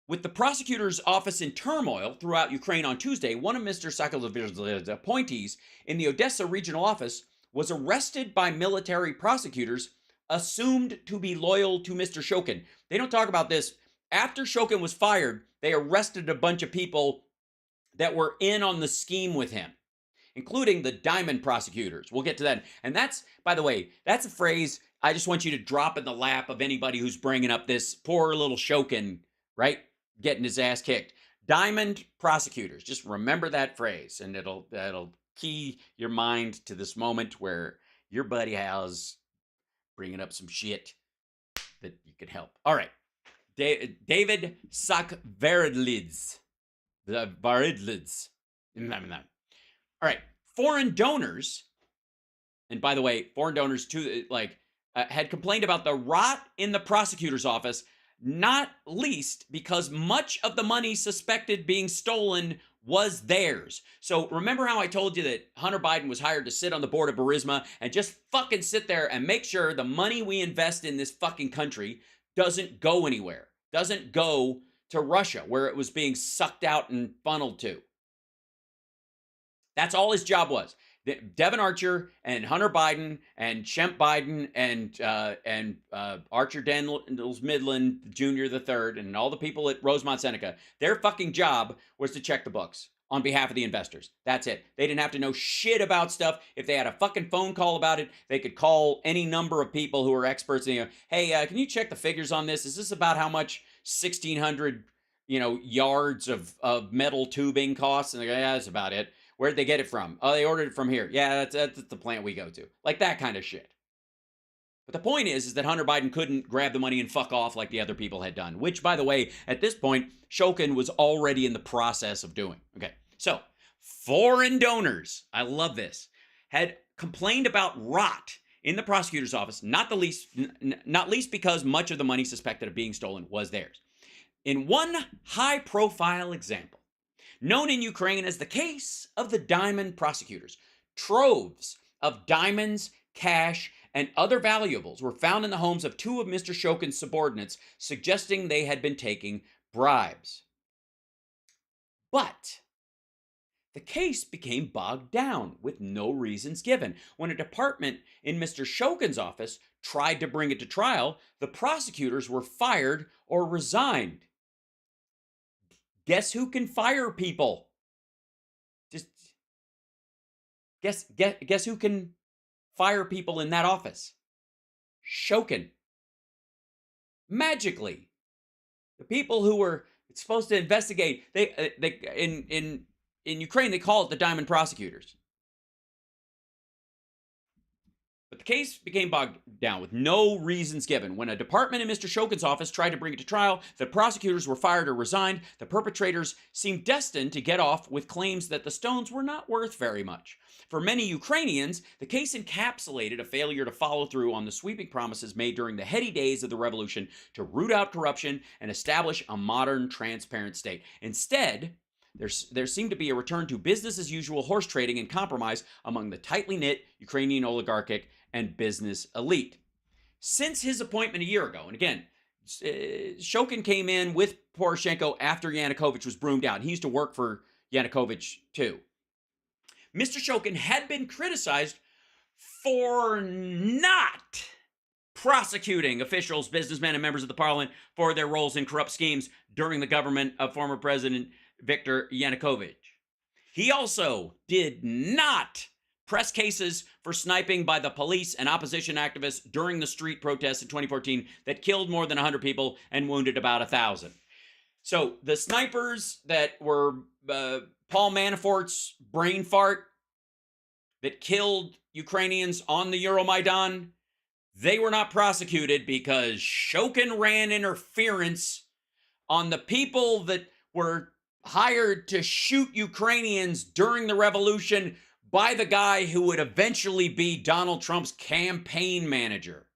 S1: With the prosecutor's office in turmoil throughout Ukraine on Tuesday, one of Mr. Sakoridlidze's appointees in the Odessa regional office was arrested by military prosecutors assumed to be loyal to Mr. Shokin. They don't talk about this. After Shokin was fired, they arrested a bunch of people that were in on the scheme with him, including the diamond prosecutors. We'll get to that. And that's, by the way, that's a phrase I just want you to drop in the lap of anybody who's bringing up this poor little Shokin, right? Getting his ass kicked. Diamond prosecutors. Just remember that phrase, and that'll key your mind to this moment where your buddy Hal's bringing up some shit that you can help. All right. David Sakoridlidze. All right. Foreign donors, and by the way, foreign donors too, had complained about the rot in the prosecutor's office, not least because much of the money suspected being stolen was theirs. So remember how I told you that Hunter Biden was hired to sit on the board of Burisma and just fucking sit there and make sure the money we invest in this fucking country doesn't go anywhere, doesn't go to Russia, where it was being sucked out and funneled to. That's all his job was. Devin Archer and Hunter Biden and Shemp Biden and Archer Daniels Midland Jr. the third and all the people at Rosemont Seneca, their fucking job was to check the books on behalf of the investors. That's it. They didn't have to know shit about stuff. If they had a fucking phone call about it, they could call any number of people who are experts and, hey, can you check the figures on this? Is this about how much 1,600, yards of metal tubing costs? And they go, yeah, that's about it. Where'd they get it from? Oh, they ordered it from here. Yeah, that's the plant we go to. Like that kind of shit. But the point is that Hunter Biden couldn't grab the money and fuck off like the other people had done, which, by the way, at this point, Shokin was already in the process of doing. Okay, so foreign donors, I love this, had complained about rot in the prosecutor's office, not least because much of the money suspected of being stolen was theirs. In one high-profile example, known in Ukraine as the case of the diamond prosecutors, troves of diamonds, cash, and other valuables were found in the homes of two of Mr. Shokin's subordinates, suggesting they had been taking bribes. But the case became bogged down with no reasons given. When a department in Mr. Shokin's office tried to bring it to trial, the prosecutors were fired or resigned. Guess who can fire people? Just guess who can fire people in that office? Shokin. Magically, the people who were supposed to investigate, in Ukraine they call it the diamond prosecutors. But the case became bogged down with no reasons given. When a department in Mr. Shokin's office tried to bring it to trial, the prosecutors were fired or resigned. The perpetrators seemed destined to get off with claims that the stones were not worth very much. For many Ukrainians, the case encapsulated a failure to follow through on the sweeping promises made during the heady days of the revolution to root out corruption and establish a modern, transparent state. Instead, there seemed to be a return to business as usual horse trading and compromise among the tightly knit Ukrainian oligarchic and business elite. Since his appointment a year ago, and again, Shokin came in with Poroshenko after Yanukovych was broomed out. He used to work for Yanukovych too. Mr. Shokin had been criticized for not prosecuting officials, businessmen, and members of the parliament for their roles in corrupt schemes during the government of former President Viktor Yanukovych. He also did not press cases for sniping by the police and opposition activists during the street protests in 2014 that killed more than 100 people and wounded about 1,000. So the snipers that were Paul Manafort's brain fart that killed Ukrainians on the Euromaidan, they were not prosecuted because Shokin ran interference on the people that were hired to shoot Ukrainians during the revolution by the guy who would eventually be Donald Trump's campaign manager.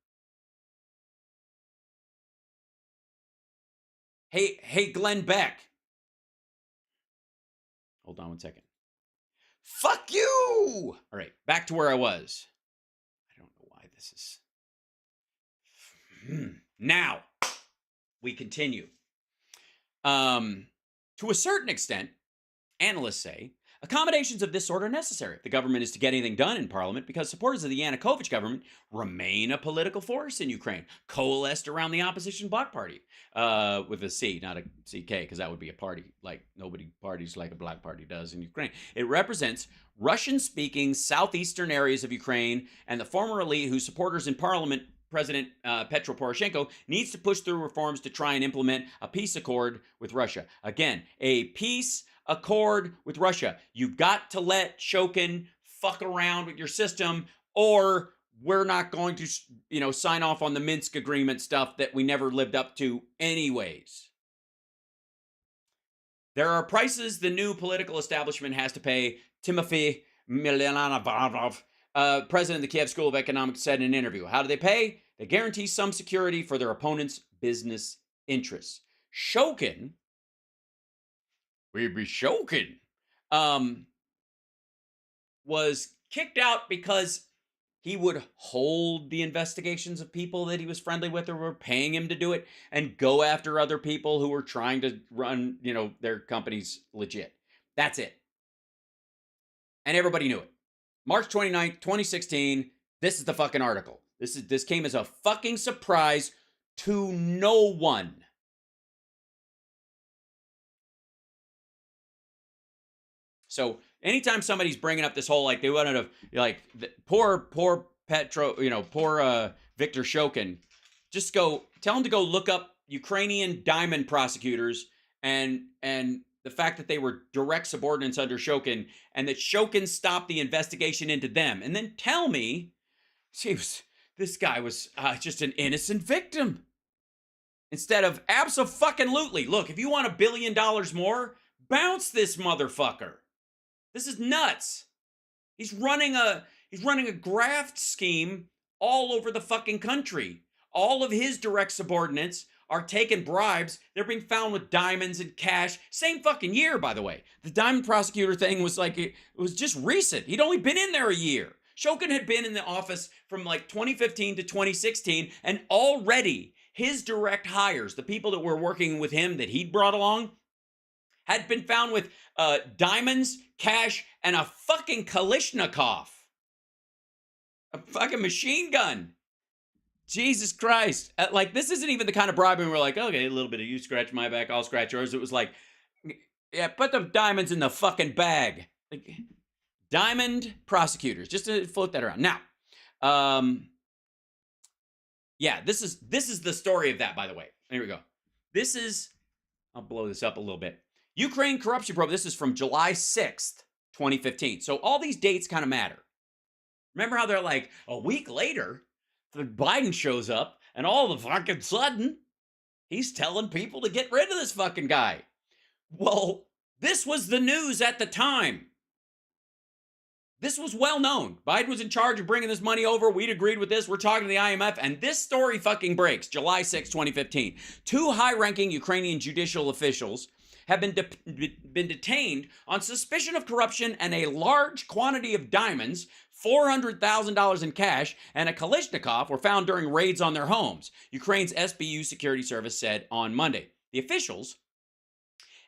S1: Hey, Glenn Beck. Hold on one second. Fuck you! All right, back to where I was. I don't know why this is... Now, we continue. To a certain extent, analysts say, accommodations of this sort are necessary if the government is to get anything done in parliament, because supporters of the Yanukovych government remain a political force in Ukraine, coalesced around the opposition Black Party, with a C, not a CK, because that would be a party. Like, nobody parties like a Black Party does in Ukraine. It represents Russian-speaking southeastern areas of Ukraine and the former elite whose supporters in parliament, President Petro Poroshenko, needs to push through reforms to try and implement a peace accord with Russia. Again, a peace accord with Russia. You've got to let Shokin fuck around with your system, or we're not going to, sign off on the Minsk agreement stuff that we never lived up to anyways. There are prices the new political establishment has to pay. Timothy Milyanov, president of the Kiev School of Economics, said in an interview. How do they pay? They guarantee some security for their opponents' business interests. Shokin, was kicked out because he would hold the investigations of people that he was friendly with or were paying him to do it and go after other people who were trying to run, their companies legit. That's it. And everybody knew it. March 29th, 2016, this is the fucking article. This came as a fucking surprise to no one. So anytime somebody's bringing up this whole, like, they wanted to, like, poor Victor Shokin, just tell him to go look up Ukrainian diamond prosecutors and the fact that they were direct subordinates under Shokin, and that Shokin stopped the investigation into them. And then tell me, this guy was just an innocent victim. Instead of abso-fucking-lutely, look, if you want $1 billion more, bounce this motherfucker. This is nuts. He's running a graft scheme all over the fucking country. All of his direct subordinates are taking bribes. They're being found with diamonds and cash. Same fucking year, by the way. The diamond prosecutor thing was like, it was just recent. He'd only been in there a year. Shokin had been in the office from like 2015 to 2016, and already his direct hires, the people that were working with him that he'd brought along, had been found with diamonds, cash, and a fucking Kalashnikov. A fucking machine gun. Jesus Christ. Like, this isn't even the kind of bribery where we're like, okay, a little bit of you scratch my back, I'll scratch yours. It was like, yeah, put the diamonds in the fucking bag. Like, diamond prosecutors, just to float that around. Now, yeah, this is the story of that, by the way. Here we go. I'll blow this up a little bit. Ukraine corruption probe. This is from July 6th, 2015. So all these dates kind of matter. Remember how they're like, a week later, Biden shows up, and all of a fucking sudden, he's telling people to get rid of this fucking guy. Well, this was the news at the time. This was well known. Biden was in charge of bringing this money over. We'd agreed with this. We're talking to the IMF, and this story fucking breaks. July 6, 2015. 2 high-ranking Ukrainian judicial officials have been detained on suspicion of corruption, and a large quantity of diamonds, $400,000 in cash, and a Kalashnikov were found during raids on their homes, Ukraine's SBU security service said on Monday. The officials,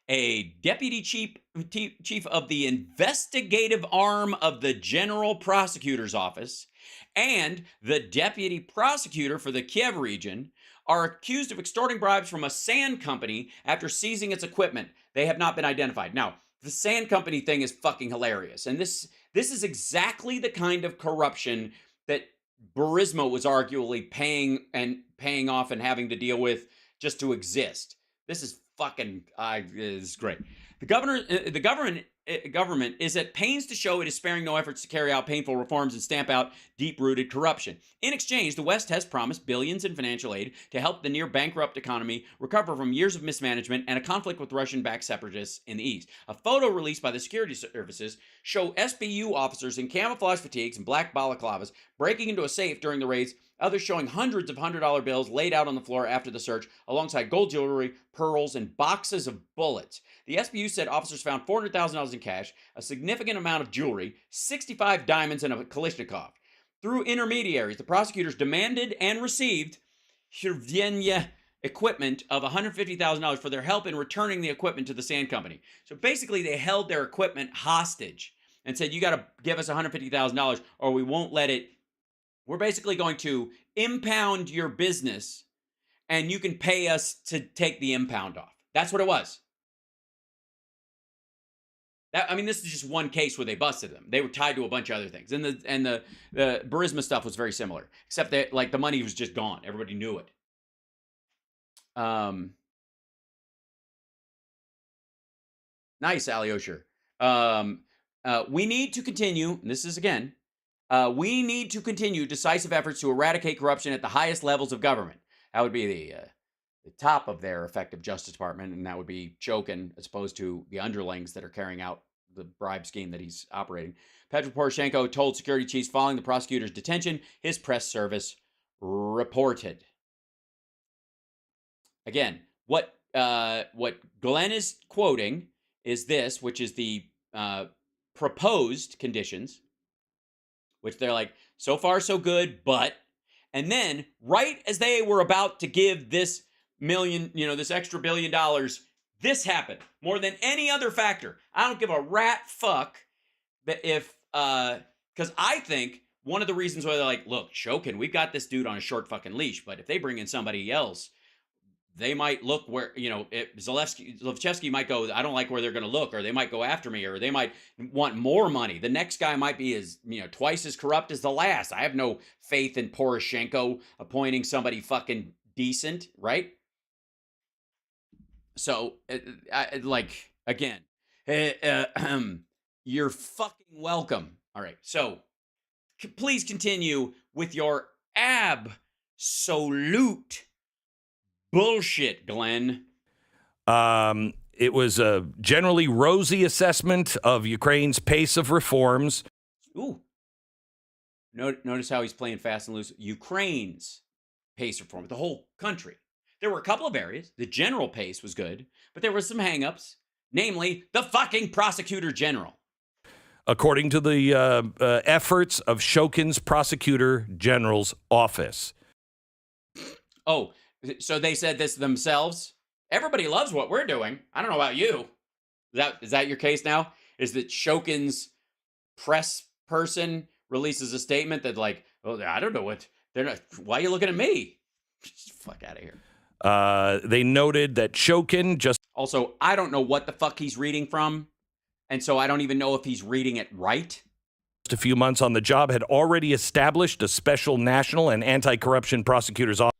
S1: a deputy chief of the investigative arm of the General Prosecutor's Office, and the deputy prosecutor for the Kiev region, are accused of extorting bribes from a sand company after seizing its equipment. They have not been identified. Now, the sand company thing is fucking hilarious. And this is exactly the kind of corruption that Burisma was arguably paying off and having to deal with just to exist. This is fucking, this is great. The government is at pains to show it is sparing no efforts to carry out painful reforms and stamp out deep-rooted corruption. In exchange, the West has promised billions in financial aid to help the near-bankrupt economy recover from years of mismanagement and a conflict with Russian-backed separatists in the East. A photo released by the security services show SBU officers in camouflage fatigues and black balaclavas breaking into a safe during the raids, others showing hundreds of $100 bills laid out on the floor after the search, alongside gold jewelry, pearls, and boxes of bullets. The SBU said officers found $400,000 in cash, a significant amount of jewelry, 65 diamonds, and a Kalashnikov. Through intermediaries, the prosecutors demanded and received equipment of $150,000 for their help in returning the equipment to the sand company. So basically, they held their equipment hostage and said, you got to give us $150,000 or we won't let it. We're basically going to impound your business and you can pay us to take the impound off. That's what it was. This is just one case where they busted them. They were tied to a bunch of other things. And the Burisma stuff was very similar, except that, like, the money was just gone. Everybody knew it. Nice, Ali Osher. We need to continue, and this is again, we need to continue decisive efforts to eradicate corruption at the highest levels of government. That would be the top of their effective Justice Department, and that would be Shokin, as opposed to the underlings that are carrying out the bribe scheme that he's operating. Petro Poroshenko told security chiefs following the prosecutor's detention, his press service reported. Again, what Glenn is quoting is this, which is the proposed conditions, which they're like, So far, so good, but. And then, right as they were about to give this this extra $1 billion, this happened more than any other factor. I don't give a rat fuck that because I think one of the reasons why they're like, look, Shokin, we've got this dude on a short fucking leash, but if they bring in somebody else, they might look where, Zalewski might go, I don't like where they're going to look, or they might go after me, or they might want more money. The next guy might be twice as corrupt as the last. I have no faith in Poroshenko appointing somebody fucking decent, right? So, again, you're fucking welcome. All right, so please continue with your absolute bullshit, Glenn.
S9: It was a generally rosy assessment of Ukraine's pace of reforms.
S1: Ooh. Notice how he's playing fast and loose. Ukraine's pace of reform, the whole country. There were a couple of areas. The general pace was good, but there were some hangups, namely the fucking prosecutor general.
S9: According to the efforts of Shokin's prosecutor general's office.
S1: Oh, so they said this themselves? Everybody loves what we're doing. I don't know about you. Is that your case now? Is that Shokin's press person releases a statement that I don't know what they're not. Why are you looking at me? Fuck out of here.
S9: They noted that Shokin just.
S1: Also, I don't know what the fuck he's reading from, and so I don't even know if he's reading it right.
S9: A few months on the job, had already established a special national and anti-corruption prosecutor's office.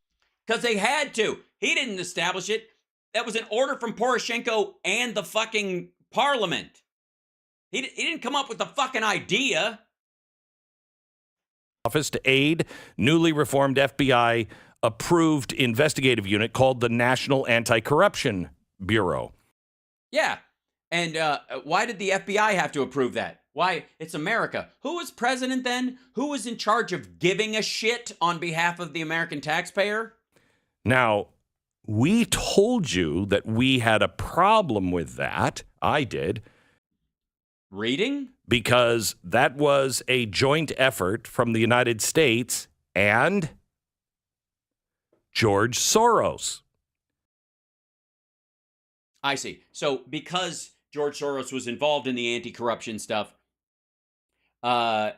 S1: Because they had to. He didn't establish it. That was an order from Poroshenko and the fucking parliament. He didn't come up with the fucking idea.
S9: Office to aid newly reformed FBI approved investigative unit called the National Anti-Corruption Bureau.
S1: Yeah. And why did the FBI have to approve that? Why? It's America. Who was president then? Who was in charge of giving a shit on behalf of the American taxpayer?
S9: Now, we told you that we had a problem with that. I did.
S1: Reading?
S9: Because that was a joint effort from the United States and George Soros.
S1: I see. So because George Soros was involved in the anti-corruption stuff, yeah,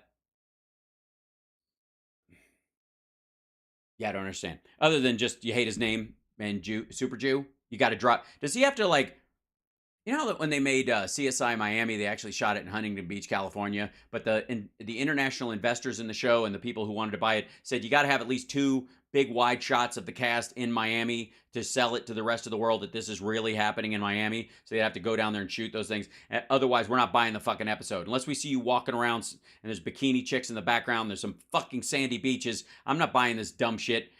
S1: I don't understand. Other than just you hate his name and Super Jew, you got to drop. Does he have to that when they made CSI Miami, they actually shot it in Huntington Beach, California, but the international investors in the show and the people who wanted to buy it said you got to have at least 2 big wide shots of the cast in Miami to sell it to the rest of the world that this is really happening in Miami. So they have to go down there and shoot those things. Otherwise, we're not buying the fucking episode. Unless we see you walking around and there's bikini chicks in the background, there's some fucking sandy beaches. I'm not buying this dumb shit,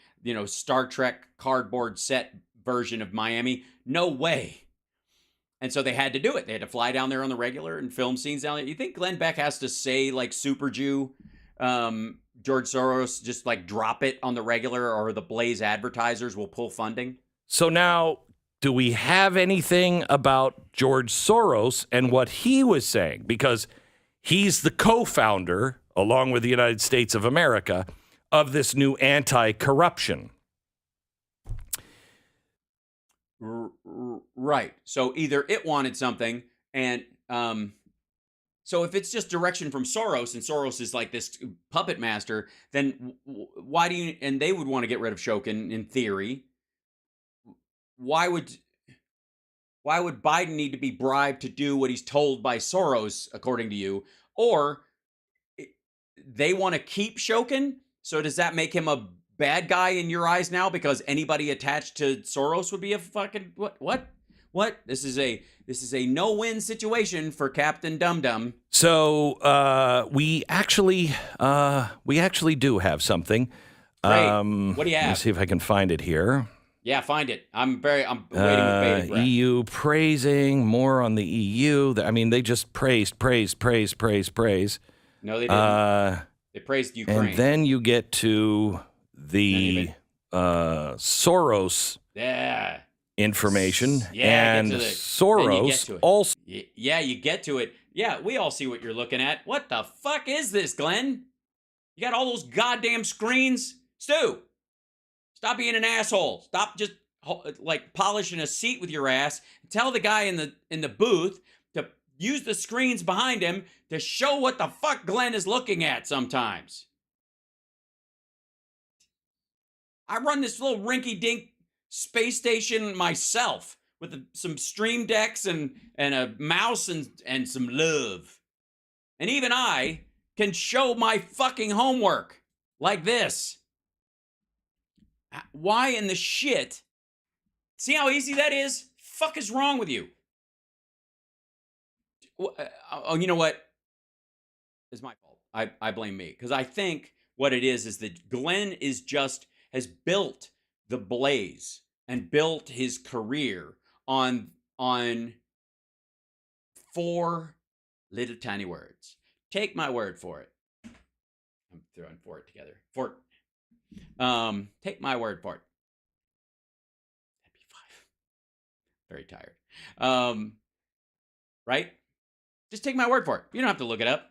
S1: Star Trek cardboard set version of Miami. No way. And so they had to do it. They had to fly down there on the regular and film scenes down there. You think Glenn Beck has to say Super Jew, George Soros, just drop it on the regular, or the Blaze advertisers will pull funding?
S9: So now, do we have anything about George Soros and what he was saying? Because he's the co-founder, along with the United States of America, of this new anti-corruption.
S1: Right. So either it wanted something, and so if it's just direction from Soros, and Soros is this puppet master, then why do you? And they would want to get rid of Shokin in theory. Why would Biden need to be bribed to do what he's told by Soros, according to you? Or they want to keep Shokin? So does that make him a bad guy in your eyes now because anybody attached to Soros would be a fucking what? This is a no-win situation for Captain Dum Dum.
S9: So we actually do have something.
S1: Great. What do you have?
S9: Let me see if I can find it here.
S1: Yeah, find it. I'm waiting with bated breath.
S9: EU praising more on the EU. I mean, they just praised.
S1: No, they didn't. They praised Ukraine.
S9: And then you get to the Soros information.
S1: Yeah,
S9: and
S1: get to
S9: Soros also.
S1: Yeah, you get to it. Yeah, we all see what you're looking at. What the fuck is this, Glenn? You got all those goddamn screens. Stu, stop being an asshole. Stop just like polishing a seat with your ass. Tell the guy in the booth to use the screens behind him to show what the fuck Glenn is looking at sometimes. I run this little rinky-dink space station myself with some stream decks and a mouse and some love. And even I can show my fucking homework like this. Why in the shit? See how easy that is? Fuck is wrong with you? Oh, you know what? It's my fault. I blame me. Because I think what it is that Glenn has built the Blaze and built his career on 4 little tiny words. Take my word for it. I'm throwing for it together. Take my word for it. That'd be 5. Very tired. Right? Just take my word for it. You don't have to look it up.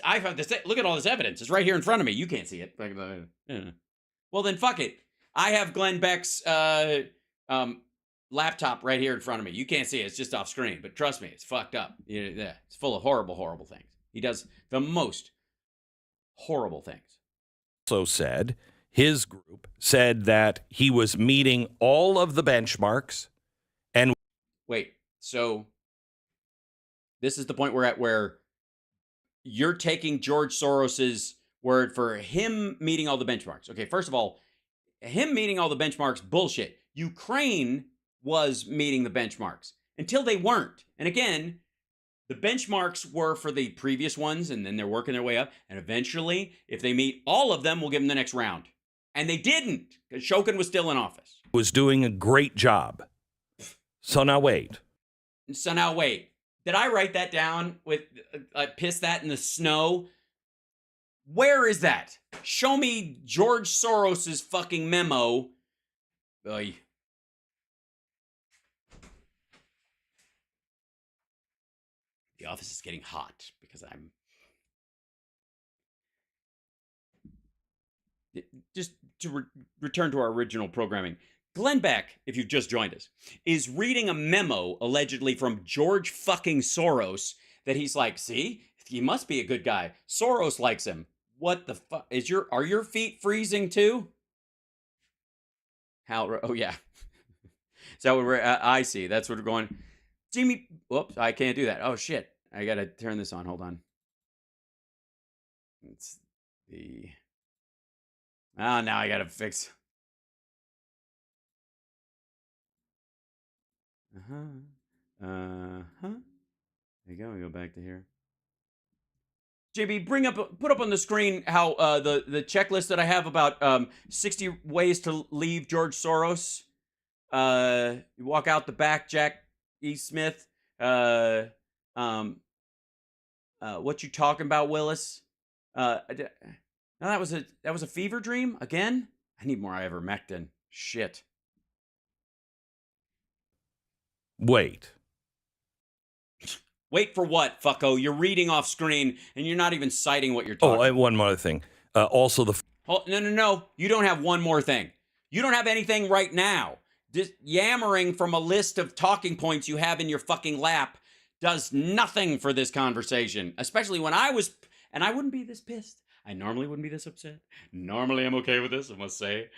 S1: I have to say, look at all this evidence. It's right here in front of me. You can't see it. Well, then fuck it. I have Glenn Beck's laptop right here in front of me. You can't see it. It's just off screen. But trust me, it's fucked up. Yeah, it's full of horrible, horrible things. He does the most horrible things.
S9: Also said, his group said that he was meeting all of the benchmarks and...
S1: Wait, so this is the point we're at where you're taking George Soros's word for him meeting all the benchmarks. Okay, first of all, him meeting all the benchmarks, bullshit. Ukraine was meeting the benchmarks until they weren't. And again, the benchmarks were for the previous ones, and then they're working their way up. And eventually, if they meet all of them, we'll give them the next round. And they didn't, because Shokin was still in office.
S9: Was doing a great job. So now wait. Did I write that down with, piss that in the snow? Where is that? Show me George Soros's fucking memo. Oy. The office is getting hot because I'm... Just to return to our original programming. Glenn Beck, if you've just joined us, is reading a memo allegedly from George fucking Soros that he's like, see, he must be a good guy. Soros likes him. What the fuck? Are your feet freezing too? Oh yeah. Is that what I see? That's what we're going. Jimmy, whoops, I can't do that. Oh shit. I gotta turn this on. Hold on. It's the... now I gotta fix... There you go. We go back to here. JB, put up on the screen how the checklist that I have about 60 ways to leave George Soros. You walk out the back, Jack E. Smith. What you talking about, Willis? No, that was a fever dream again. I need more ivermectin. Shit. Wait.
S1: Wait for what, fucko? You're reading off screen, and you're not even citing what you're talking about.
S9: Oh, and one more thing. Also the...
S1: No. You don't have one more thing. You don't have anything right now. Just yammering from a list of talking points you have in your fucking lap does nothing for this conversation. Especially when I was... And I wouldn't be this pissed. I normally wouldn't be this upset. Normally I'm okay with this, I must say.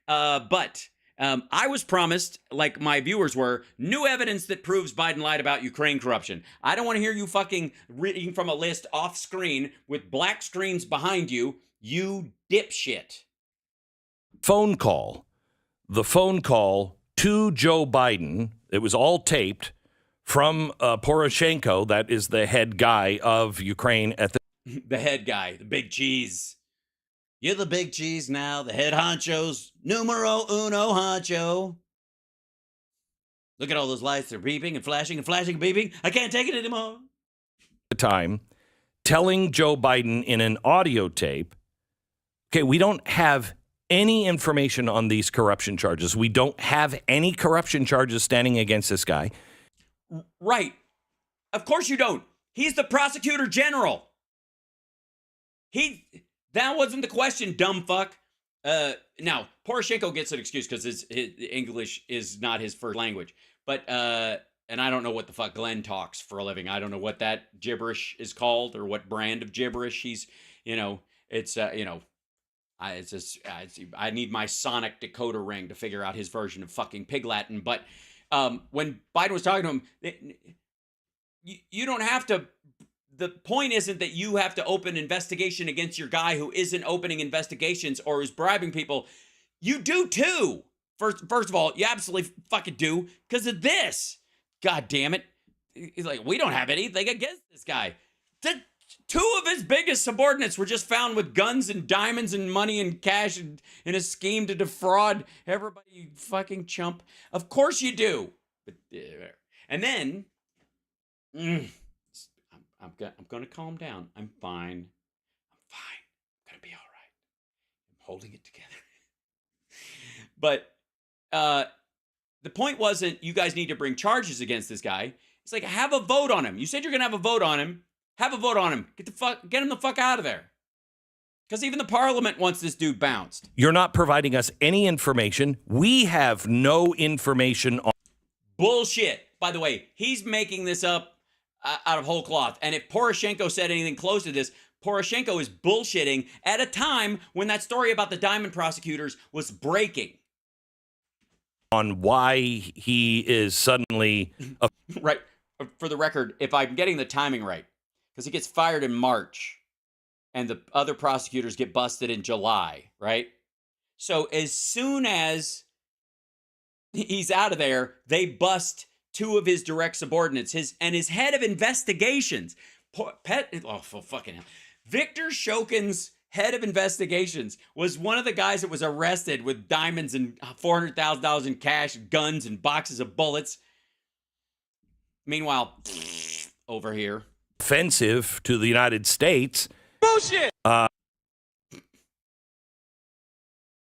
S1: But... I was promised, like my viewers were, new evidence that proves Biden lied about Ukraine corruption. I don't want to hear you fucking reading from a list off screen with black screens behind you, you dipshit.
S9: Phone call. The phone call to Joe Biden, it was all taped from Poroshenko, that is the head guy of Ukraine at the...
S1: The head guy, the big cheese. You're the big cheese now, the head honchos, numero uno honcho. Look at all those lights, they're beeping and flashing and flashing and beeping. I can't take it anymore.
S9: Time, telling Joe Biden in an audio tape, okay, we don't have any information on these corruption charges. We don't have any corruption charges standing against this guy.
S1: Right. Of course you don't. He's the prosecutor general. That wasn't the question, dumb fuck. Now, Poroshenko gets an excuse because his English is not his first language. But, and I don't know what the fuck Glenn talks for a living. I don't know what that gibberish is called or what brand of gibberish he's, it's, I need my sonic decoder ring to figure out his version of fucking pig Latin. But when Biden was talking to him, you don't have to. The point isn't that you have to open investigation against your guy who isn't opening investigations or is bribing people. You do too. First of all, you absolutely fucking do because of this. God damn it. He's like, we don't have anything against this guy. Two of his biggest subordinates were just found with guns and diamonds and money and cash in a scheme to defraud everybody, you fucking chump. Of course you do. But, and then, I'm going to calm down. I'm fine. I'm going to be all right. I'm holding it together. But the point wasn't you guys need to bring charges against this guy. It's like, have a vote on him. You said you're going to have a vote on him. Have a vote on him. Get him the fuck out of there. Because even the parliament wants this dude bounced.
S9: You're not providing us any information. We have no information on.
S1: Bullshit. By the way, he's making this up out of whole cloth. And if Poroshenko said anything close to this, Poroshenko is bullshitting at a time when that story about the diamond prosecutors was breaking.
S9: On why he is suddenly...
S1: Right. For the record, if I'm getting the timing right, because he gets fired in March and the other prosecutors get busted in July, right? So as soon as he's out of there, they bust two of his direct subordinates, his head of investigations. For fucking hell. Victor Shokin's head of investigations was one of the guys that was arrested with diamonds and $400,000 in cash, guns, and boxes of bullets. Meanwhile, over here.
S9: Offensive to the United States.
S1: Bullshit!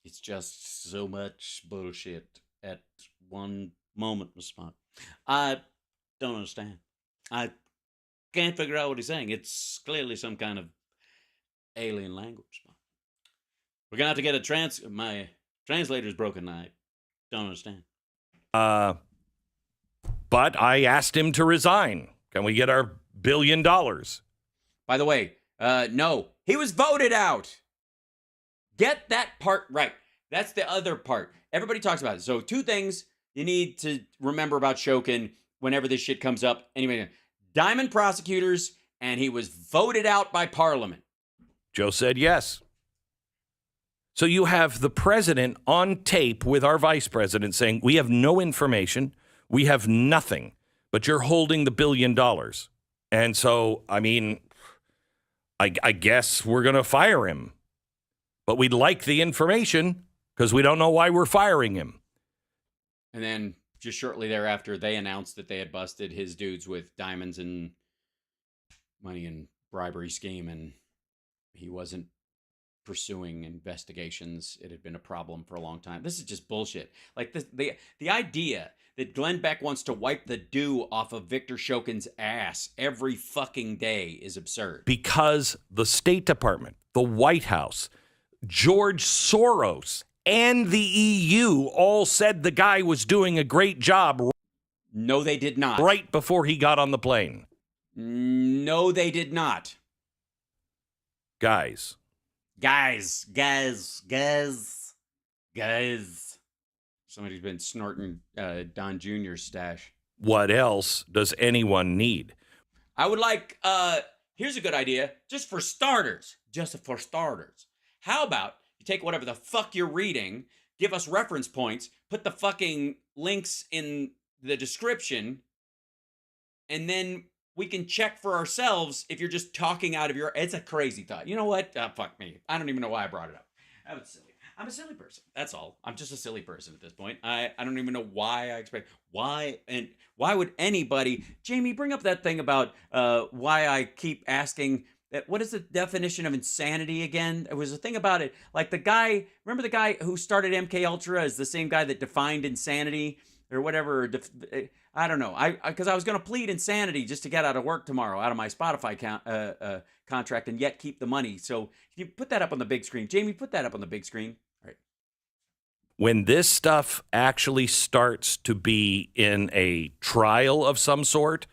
S1: It's just so much bullshit at one moment, Mr. Spock. I don't understand. I can't figure out what he's saying. It's clearly some kind of alien language. We're going to have to get my translator's broken. I don't understand.
S9: But I asked him to resign. Can we get our $1 billion?
S1: By the way, no. He was voted out. Get that part right. That's the other part. Everybody talks about it. So 2 things you need to remember about Shokin whenever this shit comes up. Anyway, diamond prosecutors, and he was voted out by Parliament.
S9: Joe said yes. So you have the president on tape with our vice president saying, we have no information. We have nothing, but you're holding the $1 billion. And so, I mean, I guess we're going to fire him. But we'd like the information because we don't know why we're firing him.
S1: And then just shortly thereafter, they announced that they had busted his dudes with diamonds and money and bribery scheme, and he wasn't pursuing investigations. It had been a problem for a long time. This is just bullshit. Like the idea that Glenn Beck wants to wipe the dew off of Victor Shokin's ass every fucking day is absurd.
S9: Because the State Department, the White House, George Soros, and the EU all said the guy was doing a great job.
S1: No, they did not.
S9: Right before he got on the plane.
S1: No, they did not.
S9: Guys.
S1: Somebody's been snorting Don Jr.'s stash.
S9: What else does anyone need?
S1: I would like, here's a good idea, just for starters. How about you take whatever the fuck you're reading, give us reference points, put the fucking links in the description, and then we can check for ourselves if you're just talking out of your... It's a crazy thought. You know what? Fuck me. I don't even know why I brought it up. That was silly. I'm a silly person. That's all. I'm just a silly person at this point. I don't even know why I expect... Why would anybody... Jamie, bring up that thing about why I keep asking... What is the definition of insanity again? There was a thing about it. Like the guy... Remember the guy who started MK Ultra is the same guy that defined insanity? or whatever. I don't know. Because I was going to plead insanity just to get out of work tomorrow, out of my Spotify contract, and yet keep the money. So can you put that up on the big screen? Jamie, put that up on the big screen. All right.
S9: When this stuff actually starts to be in a trial of some sort.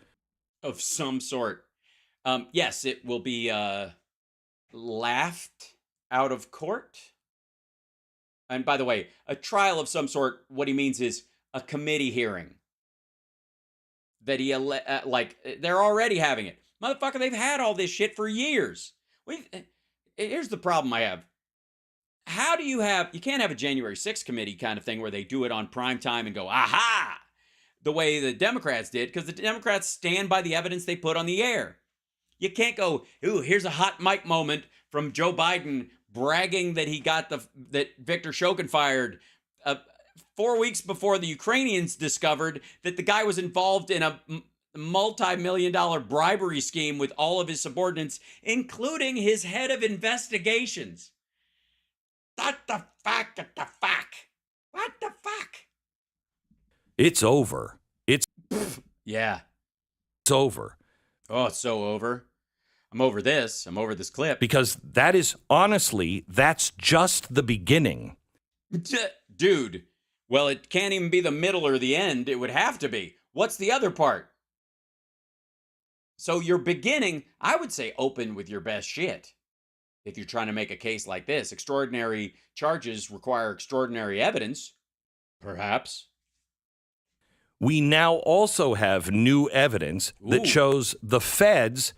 S1: Yes, it will be laughed out of court. And by the way, a trial of some sort, what he means is a committee hearing. That they're already having it. Motherfucker, they've had all this shit for years. Here's the problem I have. How do you can't have a January 6th committee kind of thing where they do it on prime time and go, aha, the way the Democrats did, because the Democrats stand by the evidence they put on the air. You can't go, ooh, here's a hot mic moment from Joe Biden bragging that he got that Victor Shokin fired 4 weeks before the Ukrainians discovered that the guy was involved in a multi-million-dollar bribery scheme with all of his subordinates, including his head of investigations. What the fuck? What the fuck?
S9: It's over.
S1: Yeah.
S9: It's over.
S1: Oh, it's so over. I'm over this. I'm over this clip.
S9: Because that's just the beginning.
S1: Dude, well, it can't even be the middle or the end. It would have to be. What's the other part? So you're beginning, I would say, open with your best shit. If you're trying to make a case like this, extraordinary charges require extraordinary evidence. Perhaps.
S9: We now also have new evidence that shows the feds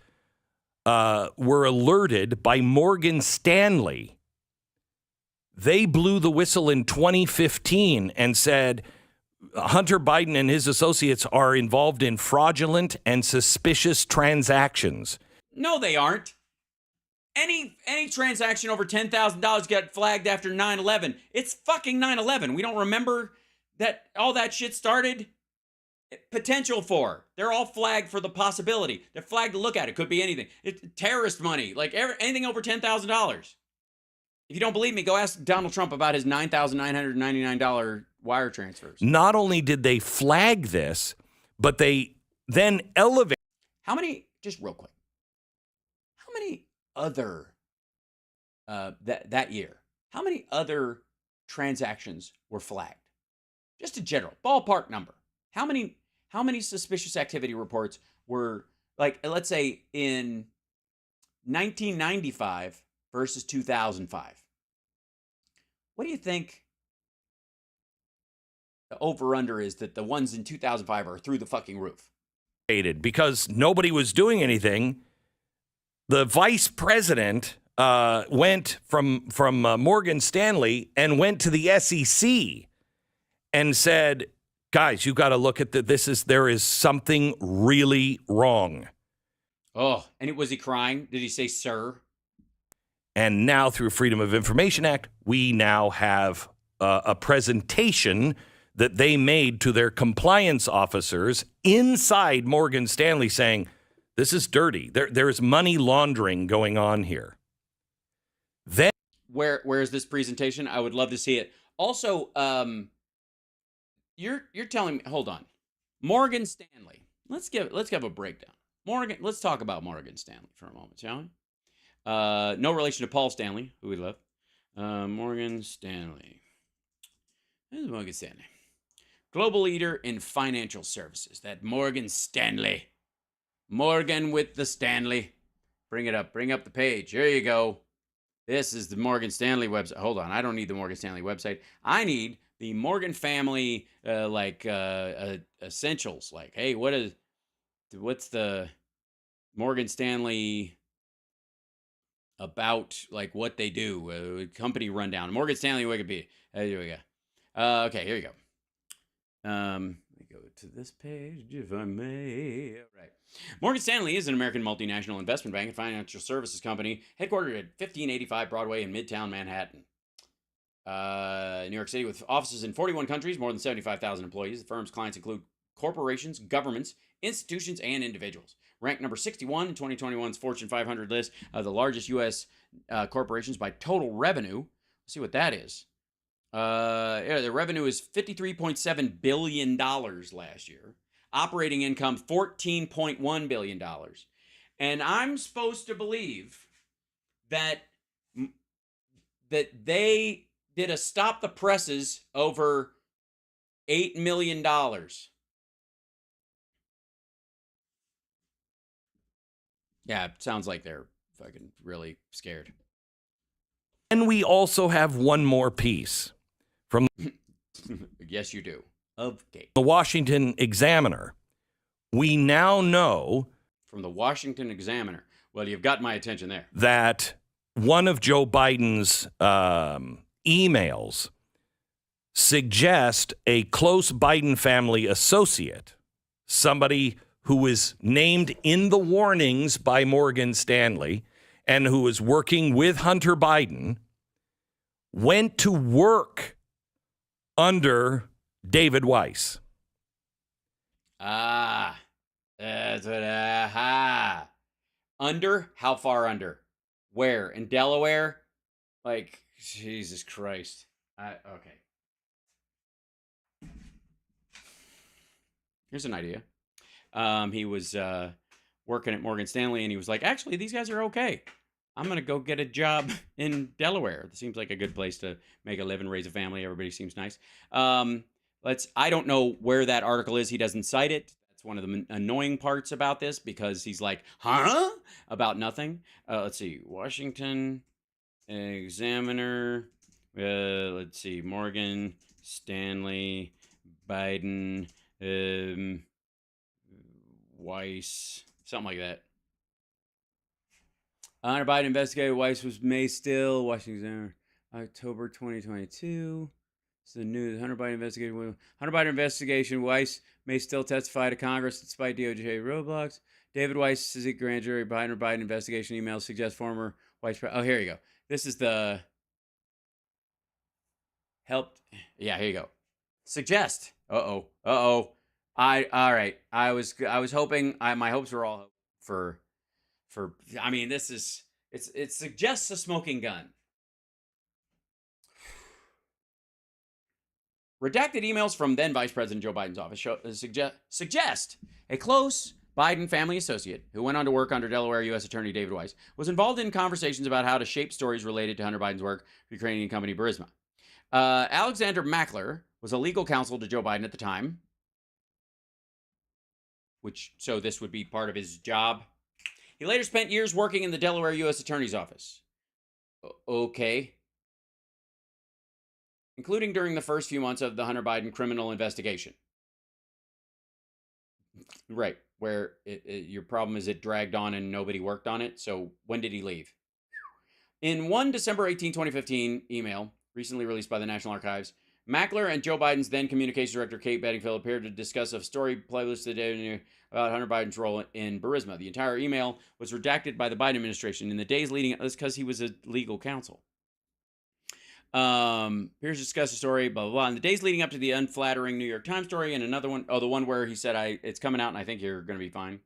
S9: were alerted by Morgan Stanley. They blew the whistle in 2015 and said Hunter Biden and his associates are involved in fraudulent and suspicious transactions.
S1: No, they aren't. Any transaction over $10,000 got flagged after 9/11. It's fucking 9/11. We don't remember that all that shit started? Potential for. They're all flagged for the possibility. They're flagged to look at. It could be anything. It's terrorist money, like anything over $10,000. If you don't believe me, go ask Donald Trump about his $9,999 wire transfers.
S9: Not only did they flag this, but they then elevated.
S1: How many, just real quick, how many other, that year, how many other transactions were flagged? Just a general ballpark number. How many suspicious activity reports were, like, let's say in 1995 versus 2005? What do you think the over-under is that the ones in 2005 are through the fucking roof?
S9: Because nobody was doing anything. The vice president went from Morgan Stanley and went to the SEC and said, guys, you got to look at there is something really wrong.
S1: Oh, and was he crying? Did he say, sir?
S9: And now through Freedom of Information Act, we now have a presentation that they made to their compliance officers inside Morgan Stanley saying, this is dirty. There is money laundering going on here. Then
S1: where is this presentation? I would love to see it. Also, you're telling me, hold on. Morgan Stanley. Let's give a breakdown. Let's talk about Morgan Stanley for a moment, shall we? No relation to Paul Stanley, who we love. Morgan Stanley. This is Morgan Stanley. Global leader in financial services. That Morgan Stanley. Morgan with the Stanley. Bring it up. Bring up the page. Here you go. This is the Morgan Stanley website. Hold on. I don't need the Morgan Stanley website. I need the Morgan family, essentials. Like, hey, what's the Morgan Stanley about, like, what they do? Company rundown. Morgan Stanley Wikipedia. Here we go. Okay, here you go. Let me go to this page, if I may. All right. Morgan Stanley is an American multinational investment bank and financial services company headquartered at 1585 Broadway in Midtown Manhattan, New York City, with offices in 41 countries, more than 75,000 employees. The firm's clients include corporations, governments, institutions, and individuals. Ranked number 61 in 2021's Fortune 500 list of the largest U.S. Corporations by total revenue. Let's see what that is. Yeah, the revenue is $53.7 billion last year. Operating income, $14.1 billion. And I'm supposed to believe that they did a stop the presses over $8 million. Yeah, it sounds like they're fucking really scared.
S9: And we also have one more piece from
S1: Yes, you do. Okay.
S9: the Washington Examiner. We now know
S1: From the Washington Examiner. Well, you've got my attention there.
S9: that one of Joe Biden's emails suggest a close Biden family associate, somebody who was named in the warnings by Morgan Stanley and who was working with Hunter Biden, went to work under David Weiss.
S1: Ah, that's what. Aha. Under? How far under? Where? In Delaware? Like, Jesus Christ. Okay. Here's an idea. He was working at Morgan Stanley, and he was like, actually, these guys are okay. I'm going to go get a job in Delaware. It seems like a good place to make a living, raise a family. Everybody seems nice. I don't know where that article is. He doesn't cite it. That's one of the annoying parts about this, because he's like, huh? About nothing. Let's see. Washington Examiner. Let's see. Morgan Stanley, Biden, Weiss, something like that. Hunter Biden investigated. Weiss was May still. Washington Examiner, October 2022. It's the news. Hunter Biden investigation. Weiss may still testify to Congress despite DOJ roadblocks. David Weiss is a grand jury. Biden investigation emails suggest former Weiss. Oh, here you go. This is the help. Yeah, here you go. Suggest. All right. I was hoping. My hopes were all for. I mean, this is. It suggests a smoking gun. Redacted emails from then Vice President Joe Biden's office suggest a close Biden family associate who went on to work under Delaware U.S. Attorney David Weiss was involved in conversations about how to shape stories related to Hunter Biden's work for Ukrainian company Burisma. Alexander Mackler was a legal counsel to Joe Biden at the time, so this would be part of his job. He later spent years working in the Delaware U.S. Attorney's office. Okay. Including during the first few months of the Hunter Biden criminal investigation. Right, where your problem is it dragged on and nobody worked on it. So when did he leave? In one December 18, 2015 email, recently released by the National Archives, Mackler and Joe Biden's then communications director, Kate Bedingfield, appeared to discuss a story published today about Hunter Biden's role in Burisma. The entire email was redacted by the Biden administration in the days leading up. That's because he was a legal counsel. Here's discuss the story, blah, blah, blah. In the days leading up to the unflattering New York Times story, and another one, the one where he said, it's coming out and I think you're going to be fine.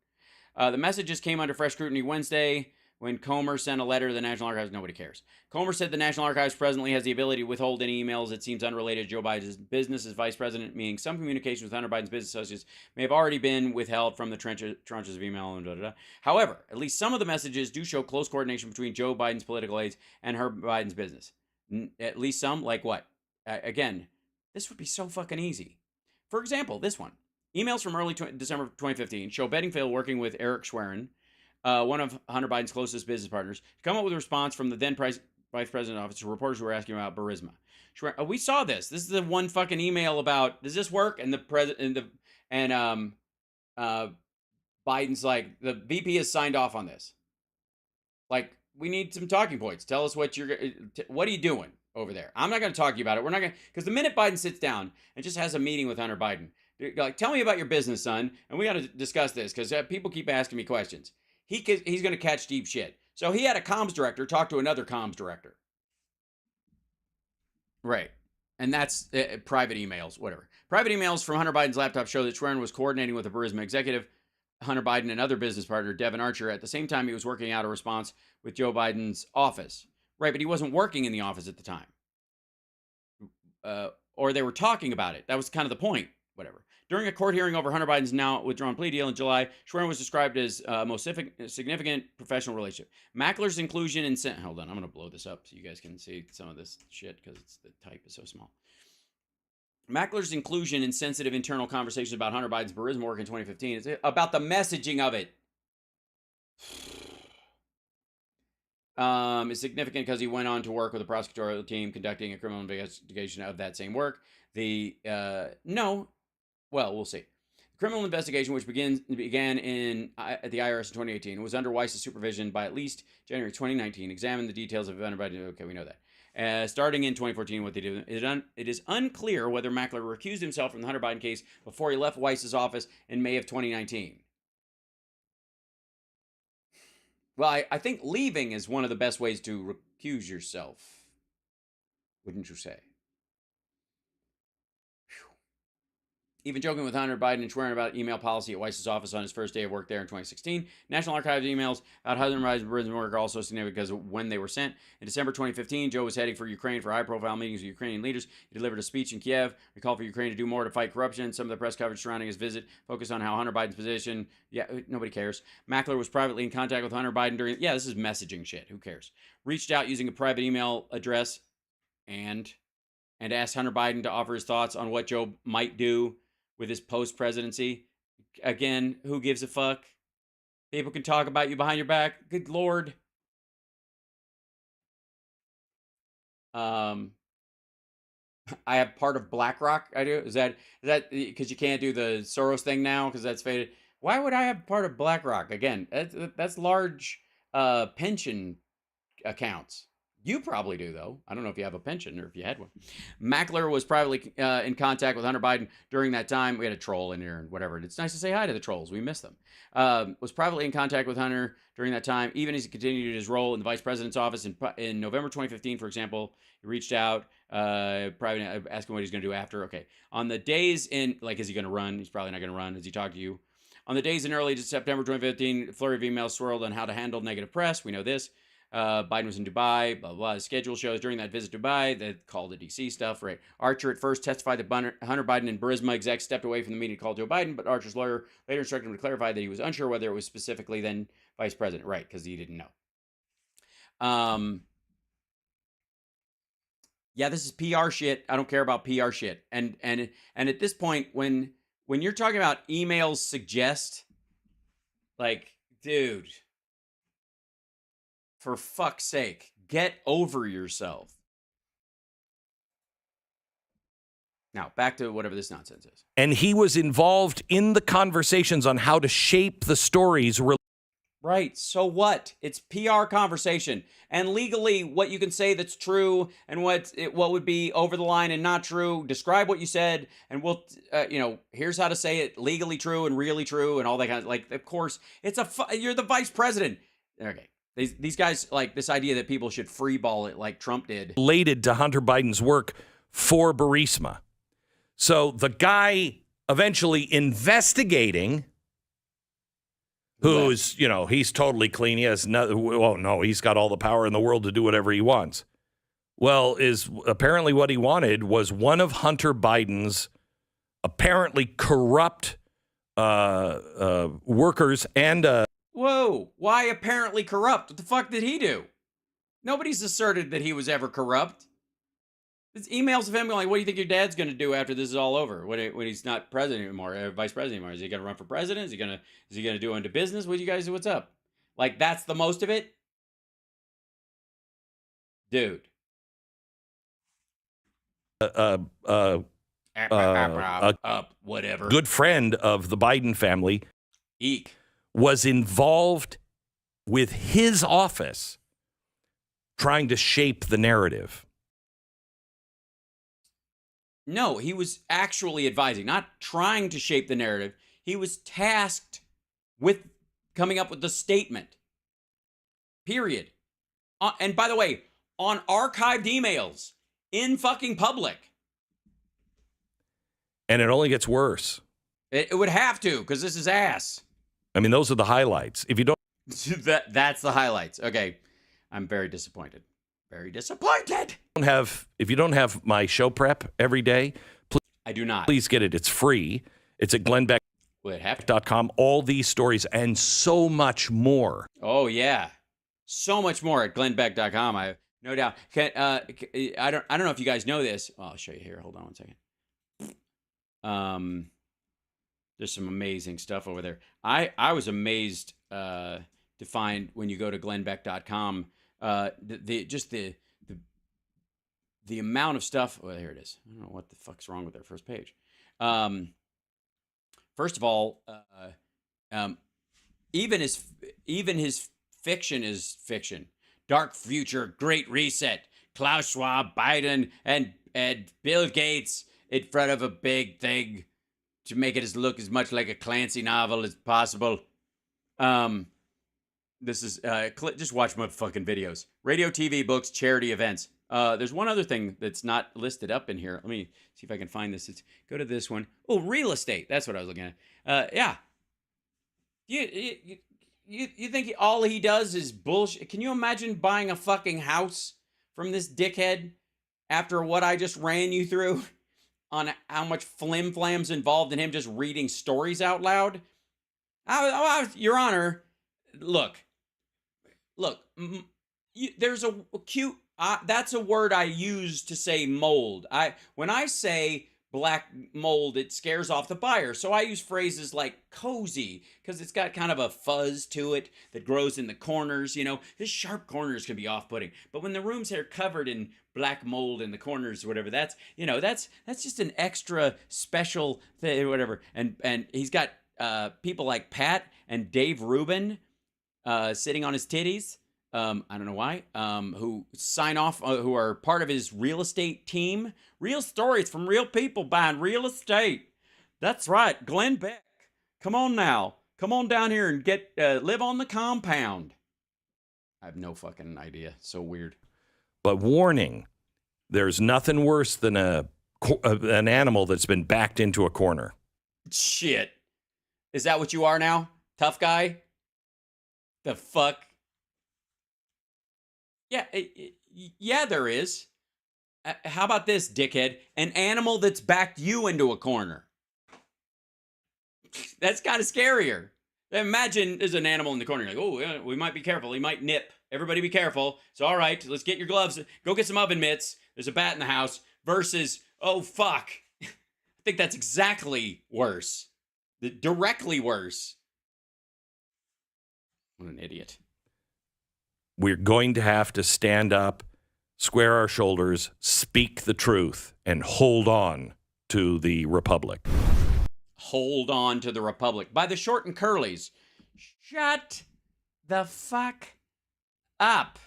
S1: The messages came under fresh scrutiny Wednesday when Comer sent a letter to the National Archives. Nobody cares. Comer said the National Archives presently has the ability to withhold any emails it seems unrelated to Joe Biden's business as vice president, meaning some communications with Hunter Biden's business associates may have already been withheld from the tranches of email and da-da-da. However, at least some of the messages do show close coordination between Joe Biden's political aides and Hunter Biden's business. At least some, like what? Again, this would be so fucking easy. For example, this one. Emails from early December 2015 show Bedingfield working with Eric Schwerin, one of Hunter Biden's closest business partners, to come up with a response from the then Vice President office to reporters who were asking about Burisma. We saw this. This is the one fucking email about, does this work? And the president Biden's like, the VP has signed off on this. Like, we need some talking points. Tell us what are you doing over there? I'm not going to talk to you about it. We're not going to, because the minute Biden sits down and just has a meeting with Hunter Biden, like, tell me about your business, son, and we got to discuss this because people keep asking me questions. He's going to catch deep shit. So he had a comms director talk to another comms director. Right. And that's private emails, whatever. Private emails from Hunter Biden's laptop show that Schwerin was coordinating with a Burisma executive, Hunter Biden, and other business partner, Devin Archer, at the same time he was working out a response with Joe Biden's office. Right, but he wasn't working in the office at the time. or they were talking about it. That was kind of the point. Whatever. During a court hearing over Hunter Biden's now withdrawn plea deal in July, Schwerin was described as most significant professional relationship. Mackler's inclusion in hold on, I'm going to blow this up so you guys can see some of this shit because the type is so small. Mackler's inclusion in sensitive internal conversations about Hunter Biden's Burisma work in 2015 is about the messaging of it. Is significant because he went on to work with the prosecutorial team conducting a criminal investigation of that same work. Well, we'll see. The criminal investigation, which began at the IRS in 2018, was under Weiss's supervision by at least January 2019. Examined the details of Hunter Biden. Okay, we know that. Starting in 2014, what they did, it is unclear whether Mackler recused himself from the Hunter Biden case before he left Weiss's office in May of 2019. Well, I think leaving is one of the best ways to recuse yourself. Wouldn't you say? Even joking with Hunter Biden and Schwerin about email policy at Weiss's office on his first day of work there in 2016. National Archives emails about Hunter Biden's Burisma work are also significant because of when they were sent. In December 2015, Joe was heading for Ukraine for high-profile meetings with Ukrainian leaders. He delivered a speech in Kiev. He called for Ukraine to do more to fight corruption. Some of the press coverage surrounding his visit focused on how Hunter Biden's position. Yeah, nobody cares. Mackler was privately in contact with Hunter Biden during. Yeah, this is messaging shit. Who cares? Reached out using a private email address and asked Hunter Biden to offer his thoughts on what Joe might do with his post-presidency. Again, who gives a fuck? People can talk about you behind your back. Good Lord. I have part of BlackRock. I do. Is that because you can't do the Soros thing now because that's faded? Why would I have part of BlackRock? Again, that's large pension accounts. You probably do, though. I don't know if you have a pension or if you had one. Mackler was privately in contact with Hunter Biden during that time. We had a troll in here and whatever. It's nice to say hi to the trolls. We miss them. Was privately in contact with Hunter during that time, even as he continued his role in the vice president's office. In November 2015, for example, he reached out, private, asking what he's going to do after. Okay. On the days in, like, is he going to run? He's probably not going to run. Has he talked to you? On the days in early September 2015, a flurry of emails swirled on how to handle negative press. We know this. Biden was in Dubai, blah, blah, blah. His schedule shows during that visit to Dubai, they called the D.C. stuff, right? Archer at first testified that Hunter Biden and Burisma execs stepped away from the meeting to call Joe Biden, but Archer's lawyer later instructed him to clarify that he was unsure whether it was specifically then vice president, right? Because he didn't know. Yeah, this is PR shit. I don't care about PR shit. And at this point, when you're talking about emails suggest, like, dude, for fuck's sake, get over yourself. Now, back to whatever this nonsense is.
S9: And he was involved in the conversations on how to shape the stories.
S1: Right. So what? It's PR conversation. And legally, what you can say that's true and what would be over the line and not true. Describe what you said, and we'll, here's how to say it legally true and really true and all that kind of, like, of course, you're the vice president. Okay. These guys, like, this idea that people should freeball it like Trump did.
S9: Related to Hunter Biden's work for Burisma. So the guy eventually investigating, who's, he's totally clean. He has he's got all the power in the world to do whatever he wants. Well, is apparently what he wanted was one of Hunter Biden's apparently corrupt workers and
S1: Whoa, why apparently corrupt? What the fuck did he do? Nobody's asserted that he was ever corrupt. It's emails of him going like, what do you think your dad's going to do after this is all over? When he's not president anymore, vice president anymore? Is he going to run for president? Is he going to do into business? What do you guys do? What's up? Like, that's the most of it? Dude. Whatever.
S9: Good friend of the Biden family.
S1: Eek.
S9: Was involved with his office trying to shape the narrative.
S1: No, he was actually advising, not trying to shape the narrative. He was tasked with coming up with the statement. Period. And by the way, on archived emails in fucking public.
S9: And it only ges worse.
S1: It would have to, because this is ass.
S9: I mean, those are the highlights. If you don't...
S1: That's the highlights. Okay. I'm very disappointed. very disappointed.
S9: If you don't have my show prep every day,
S1: I do not.
S9: Please get it. It's free. It's at glennbeck.com. All these stories and so much more.
S1: Oh, yeah. So much more at glennbeck.com. I have no doubt. I don't know if you guys know this. Oh, I'll show you here. Hold on one second. There's some amazing stuff over there. I was amazed to find when you go to glennbeck.com the amount of stuff. Well, here it is. I don't know what the fuck's wrong with their first page. First of all, even his fiction is fiction. Dark future, Great Reset, Klaus Schwab, Biden, and Bill Gates in front of a big thing to make it look as much like a Clancy novel as possible. This is just watch my fucking videos. Radio, TV, books, charity events. There's one other thing that's not listed up in here. Let me see if I can find this. Go to this one. Oh, real estate. That's what I was looking at. Yeah. You think all he does is bullshit? Can you imagine buying a fucking house from this dickhead after what I just ran you through on how much flim-flam's involved in him just reading stories out loud? Your Honor, look. There's a cute... that's a word I use to say mold. When I say black mold, it scares off the buyer. So I use phrases like cozy because it's got kind of a fuzz to it that grows in the corners. You know, the sharp corners can be off-putting. But when the rooms are covered in black mold in the corners or whatever, that's just an extra special thing, whatever. And he's got people like Pat and Dave Rubin sitting on his titties. I don't know why, who sign off, who are part of his real estate team. Real stories from real people buying real estate. That's right, Glenn Beck. Come on now. Come on down here and live on the compound. I have no fucking idea. So weird.
S9: But warning, there's nothing worse than an animal that's been backed into a corner.
S1: Shit. Is that what you are now? Tough guy? The fuck? Yeah, yeah, there is. How about this, dickhead? An animal that's backed you into a corner. That's kind of scarier. Imagine there's an animal in the corner. You're like, oh, yeah, we might be careful. He might nip. Everybody be careful. So, all right, let's get your gloves. Go get some oven mitts. There's a bat in the house. Versus, oh, fuck. I think that's exactly worse. Directly worse. What an idiot.
S9: We're going to have to stand up, square our shoulders, speak the truth, and hold on to the Republic.
S1: Hold on to the Republic. By the short and curlies. Shut the fuck up.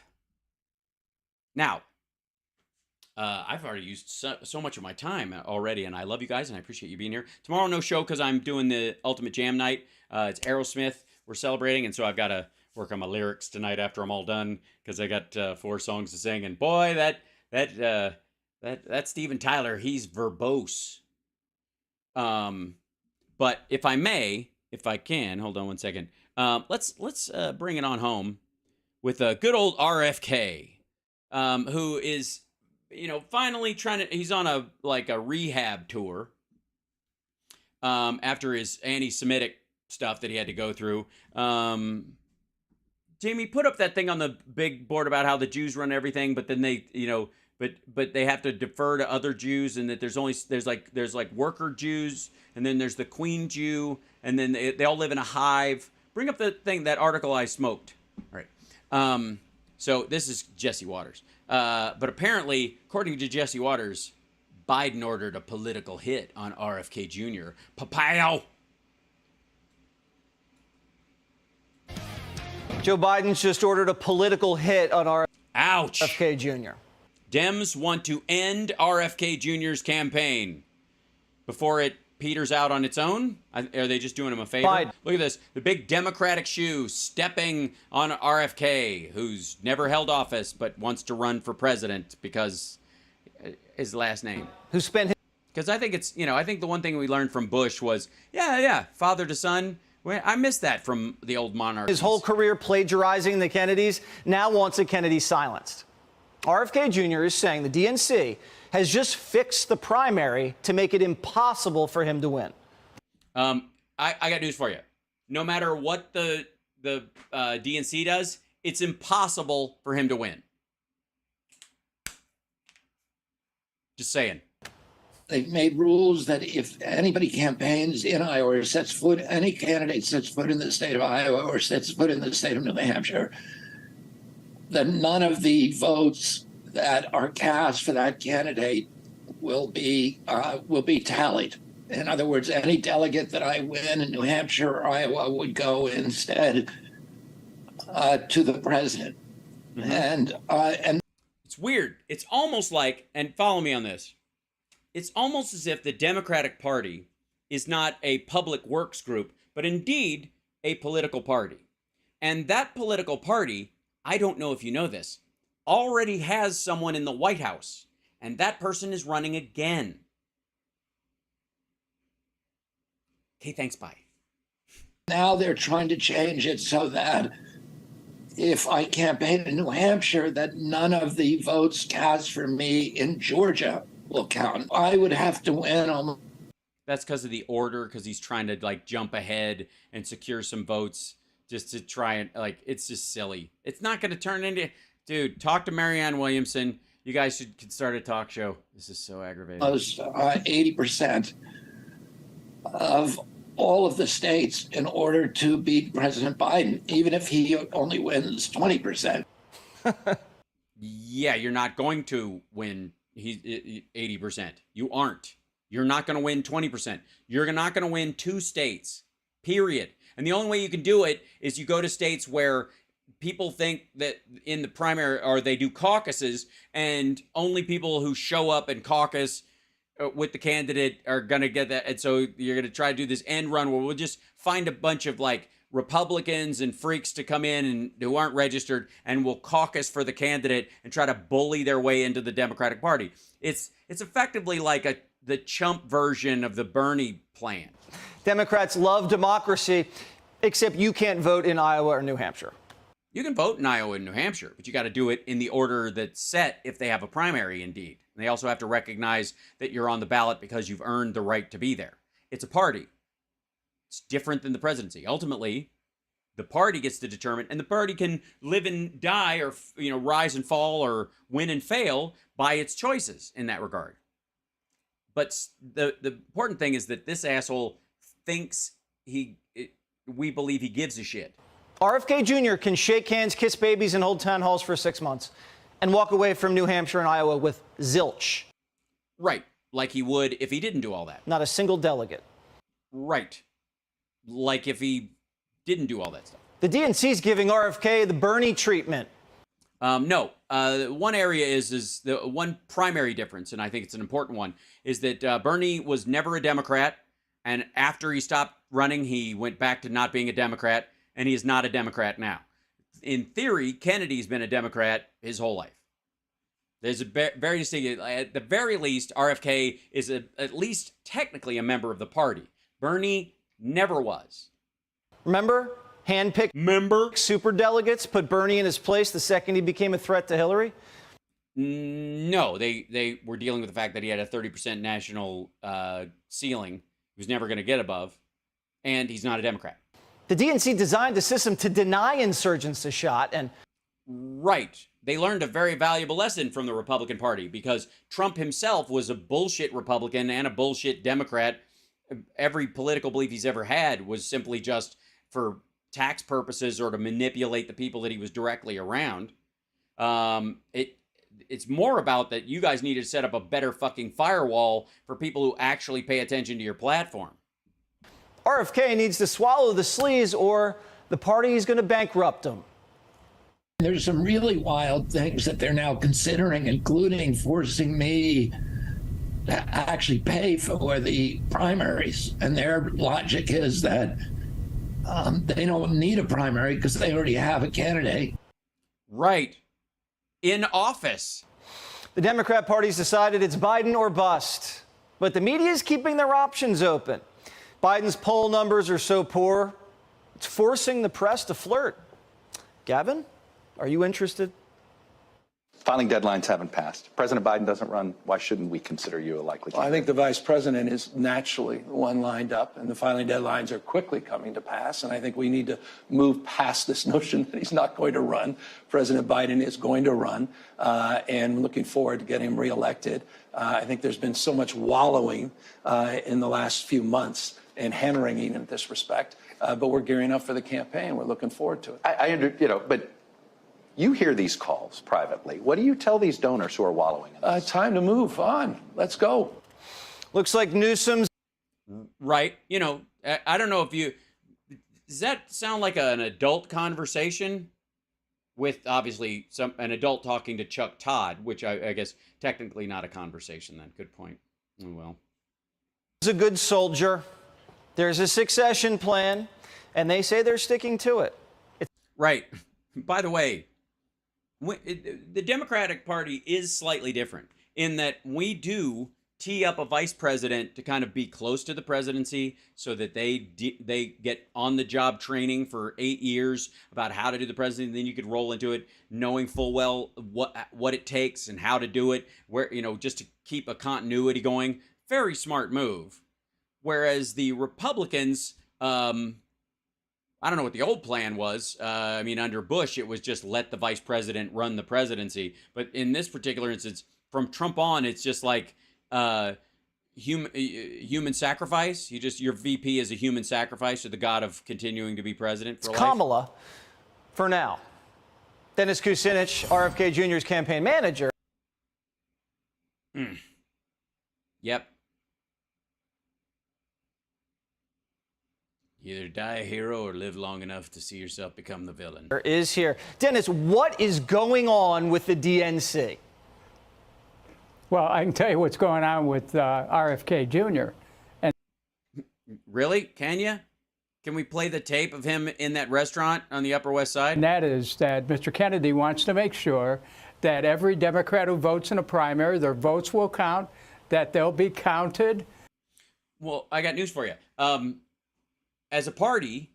S1: Now, I've already used so much of my time already, and I love you guys, and I appreciate you being here. Tomorrow, no show, because I'm doing the Ultimate Jam Night. It's Aerosmith. We're celebrating, and so I've got to work on my lyrics tonight after I'm all done, because I got 4 songs to sing, and boy, that Steven Tyler, he's verbose. But if I can, hold on one second. Let's bring it on home with a good old RFK, who is, finally he's on a rehab tour, after his anti-Semitic stuff that he had to go through. Jamie, put up that thing on the big board about how the Jews run everything, but then they, but they have to defer to other Jews, and that there's worker Jews, and then there's the Queen Jew, and then they all live in a hive. Bring up that article I smoked. All right. So this is Jesse Waters. But apparently, according to Jesse Waters, Biden ordered a political hit on RFK Jr. Papaya.
S11: Joe Biden's just ordered a political hit on
S1: Ouch.
S11: RFK Jr.
S1: Dems want to end RFK Jr.'s campaign before it peters out on its own. Are they just doing him a favor?
S11: Biden.
S1: Look at this. The big Democratic shoe stepping on RFK, who's never held office but wants to run for president because his last name.
S11: Who spent his...
S1: Because I think it's, I think the one thing we learned from Bush was, father to son. I miss that from the old monarchs.
S11: His whole career plagiarizing the Kennedys, now wants the Kennedys silenced. RFK Jr. is saying the DNC has just fixed the primary to make it impossible for him to win.
S1: I got news for you. No matter what the DNC does, it's impossible for him to win. Just saying.
S12: They've made rules that if anybody campaigns in Iowa or sets foot, any candidate sets foot in the state of Iowa or sets foot in the state of New Hampshire, that none of the votes that are cast for that candidate will be tallied. In other words, any delegate that I win in New Hampshire or Iowa would go instead to the president. And
S1: it's weird. It's almost like, and follow me on this, it's almost as if the Democratic Party is not a public works group, but indeed a political party. And that political party, I don't know if you know this, already has someone in the White House, and that person is running again. Okay, thanks, bye.
S12: Now they're trying to change it so that if I campaign in New Hampshire, that none of the votes cast for me in Georgia will count. I would have to win.
S1: That's because of the order, because he's trying to like jump ahead and secure some votes just to try and like, it's just silly. It's not going to turn into, dude, talk to Marianne Williamson. You guys could start a talk show. This is so aggravating.
S12: 80% of all of the states in order to beat President Biden, even if he only wins 20%.
S1: Yeah, you're not going to win 80%. You aren't. You're not going to win 20%. You're not going to win 2 states, period. And the only way you can do it is you go to states where people think that in the primary, or they do caucuses, and only people who show up and caucus with the candidate are going to get that. And so you're going to try to do this end run where we'll just find a bunch of like Republicans and freaks to come in and who aren't registered, and will caucus for the candidate and try to bully their way into the Democratic Party. It's effectively like the chump version of the Bernie plan.
S11: Democrats love democracy, except you can't vote in Iowa or New Hampshire.
S1: You can vote in Iowa and New Hampshire, but you got to do it in the order that's set if they have a primary, indeed. And they also have to recognize that you're on the ballot because you've earned the right to be there. It's a party. It's different than the presidency. Ultimately, the party gets to determine, and the party can live and die, or rise and fall, or win and fail by its choices in that regard. But the important thing is that this asshole thinks we believe he gives a shit.
S11: RFK Jr. can shake hands, kiss babies, and hold town halls for 6 months and walk away from New Hampshire and Iowa with zilch.
S1: Right. Like he would if he didn't do all that.
S11: Not a single delegate.
S1: Right. Like if he didn't do all that stuff.
S11: The DNC's giving RFK the Bernie treatment.
S1: No. One area is the one primary difference, and I think it's an important one, is that Bernie was never a Democrat, and after he stopped running, he went back to not being a Democrat, and he is not a Democrat now. In theory, Kennedy's been a Democrat his whole life. There's a very distinct, at the very least, RFK is at least technically a member of the party. Bernie never was.
S11: Remember? Handpicked superdelegates put Bernie in his place the second he became a threat to Hillary?
S1: No, they were dealing with the fact that he had a 30% national ceiling he was never going to get above, and he's not a Democrat.
S11: The DNC designed a system to deny insurgents a shot, and...
S1: Right. They learned a very valuable lesson from the Republican Party, because Trump himself was a bullshit Republican and a bullshit Democrat. Every political belief he's ever had was simply just for tax purposes or to manipulate the people that he was directly around. It's more about that you guys need to set up a better fucking firewall for people who actually pay attention to your platform.
S11: RFK needs to swallow the sleaze or the party is going to bankrupt him.
S12: There's some really wild things that they're now considering, including forcing me to actually pay for the primaries. And their logic is that they don't need a primary because they already have a candidate.
S1: Right. In office.
S11: The Democrat Party's decided it's Biden or bust. But the media is keeping their options open. Biden's poll numbers are so poor, it's forcing the press to flirt. Gavin, are you interested?
S13: Filing deadlines haven't passed. President Biden doesn't run. Why shouldn't we consider you a likely candidate?
S14: I think the vice president is naturally the one lined up, and the filing deadlines are quickly coming to pass. And I think we need to move past this notion that he's not going to run. President Biden is going to run, and we're looking forward to getting him reelected. I think there's been so much wallowing in the last few months and hand-wringing in this respect, but we're gearing up for the campaign. We're looking forward to it.
S13: But you hear these calls privately. What do you tell these donors who are wallowing in this?
S14: Time to move on. Let's go.
S11: Looks like Newsom's
S1: right. You know, I don't know if you, does that sound like an adult conversation with obviously an adult talking to Chuck Todd, which I guess technically not a conversation then. Good point. Oh, well.
S11: a good soldier. There's a succession plan, and they say they're sticking to it.
S1: Right. By the way, the Democratic Party is slightly different in that we do tee up a vice president to kind of be close to the presidency so that they get on-the-job training for 8 years about how to do the presidency. Then you could roll into it knowing full well what it takes and how to do it, where, you know, just to keep a continuity going. Very smart move. Whereas the Republicans, I don't know what the old plan was. I mean, under Bush, it was just let the vice president run the presidency. But in this particular instance, from Trump on, it's just like human sacrifice. Your VP is a human sacrifice to the god of continuing to be president for life.
S11: Kamala, for now. Dennis Kucinich, RFK Jr.'s campaign manager.
S1: Yep. Either die a hero or live long enough to see yourself become the villain.
S11: Is here. Dennis, what is going on with the DNC?
S15: Well, I can tell you what's going on with RFK Jr. And
S1: really? Can you? Can we play the tape of him in that restaurant on the Upper West Side?
S15: And that is that Mr. Kennedy wants to make sure that every Democrat who votes in a primary, their votes will count, that they'll be counted.
S1: Well, I got news for you. As a party,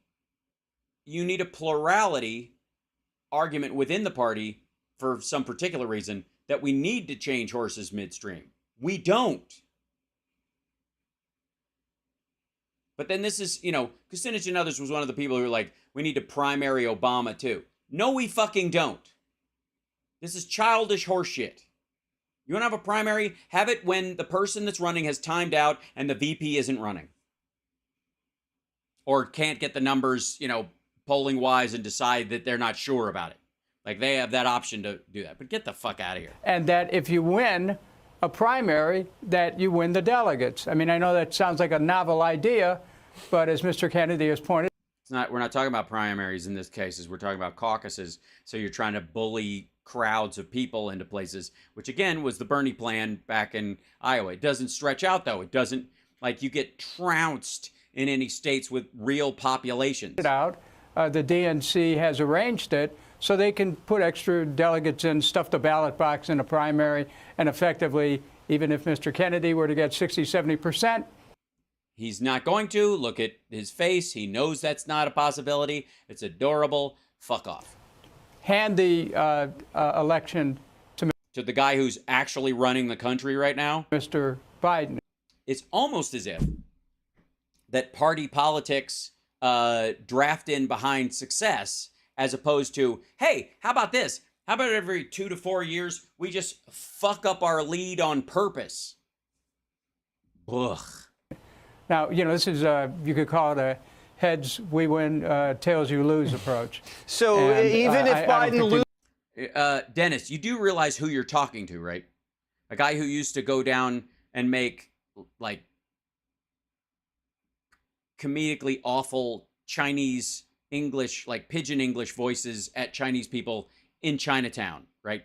S1: you need a plurality argument within the party for some particular reason that we need to change horses midstream. We don't. But then this is, Kucinich and others was one of the people who were like, we need to primary Obama too. No, we fucking don't. This is childish horseshit. You want to have a primary? Have it when the person that's running has timed out and the VP isn't running. Or can't get the numbers, polling wise and decide that they're not sure about it. Like they have that option to do that. But get the fuck out of here.
S15: And that if you win a primary, that you win the delegates. I mean, I know that sounds like a novel idea, but as Mr. Kennedy has pointed
S1: we're not talking about primaries in this case. We're talking about caucuses. So you're trying to bully crowds of people into places, which again was the Bernie plan back in Iowa. It doesn't stretch out though. It doesn't, like, you get trounced in any states with real populations.
S15: The DNC has arranged it so they can put extra delegates in, stuff the ballot box in a primary, and effectively, even if Mr. Kennedy were to get 60, 70%.
S1: He's not going to. Look at his face. He knows that's not a possibility. It's adorable. Fuck off.
S15: Hand the election
S1: to the guy who's actually running the country right now,
S15: Mr. Biden.
S1: It's almost as if that party politics draft in behind success, as opposed to, hey, how about this? How about every 2 to 4 years, we just fuck up our lead on purpose? Ugh.
S15: Now, this is, you could call it a heads we win, tails you lose approach.
S11: So and, even if Biden loses.
S1: Dennis, you do realize who you're talking to, right? A guy who used to go down and make, like, comedically awful Chinese English, like pidgin English voices at Chinese people in Chinatown, right?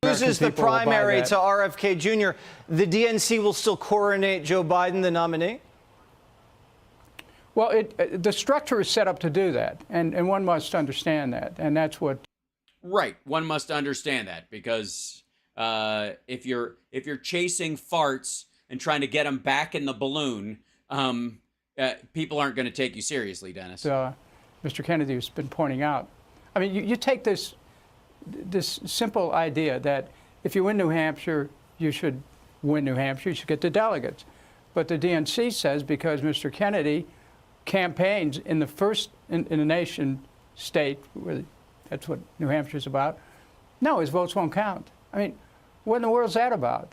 S11: Loses the primary to RFK Jr., the DNC will still coronate Joe Biden the nominee?
S15: Well, the structure is set up to do that, and one must understand that, and that's what.
S1: Right, one must understand that, because if you're chasing farts and trying to get them back in the balloon, people aren't going to take you seriously, Dennis.
S15: Mr. Kennedy has been pointing out. I mean, you take this this simple idea that if you win New Hampshire, you should win New Hampshire, you should get the delegates. But the DNC says because Mr. Kennedy campaigns in the first in the nation state, where that's what New Hampshire's about, no, his votes won't count. I mean, what in the world's that about?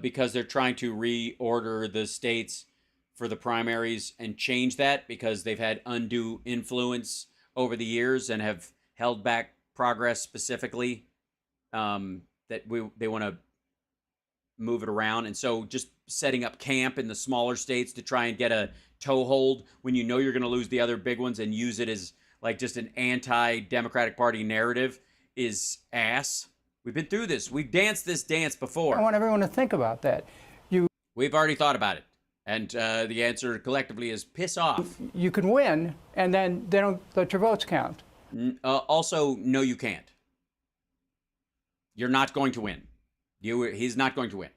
S1: Because they're trying to reorder the states for the primaries and change that because they've had undue influence over the years and have held back progress specifically, that they want to move it around. And so just setting up camp in the smaller states to try and get a toehold when you know you're going to lose the other big ones and use it as like just an anti-Democratic Party narrative is ass. We've been through this. We've danced this dance before.
S15: I want everyone to think about that.
S1: We've already thought about it. And the answer collectively is piss off.
S15: You can win, and then they don't let your votes count.
S1: Also, no, you can't. You're not going to win. He's not going to win.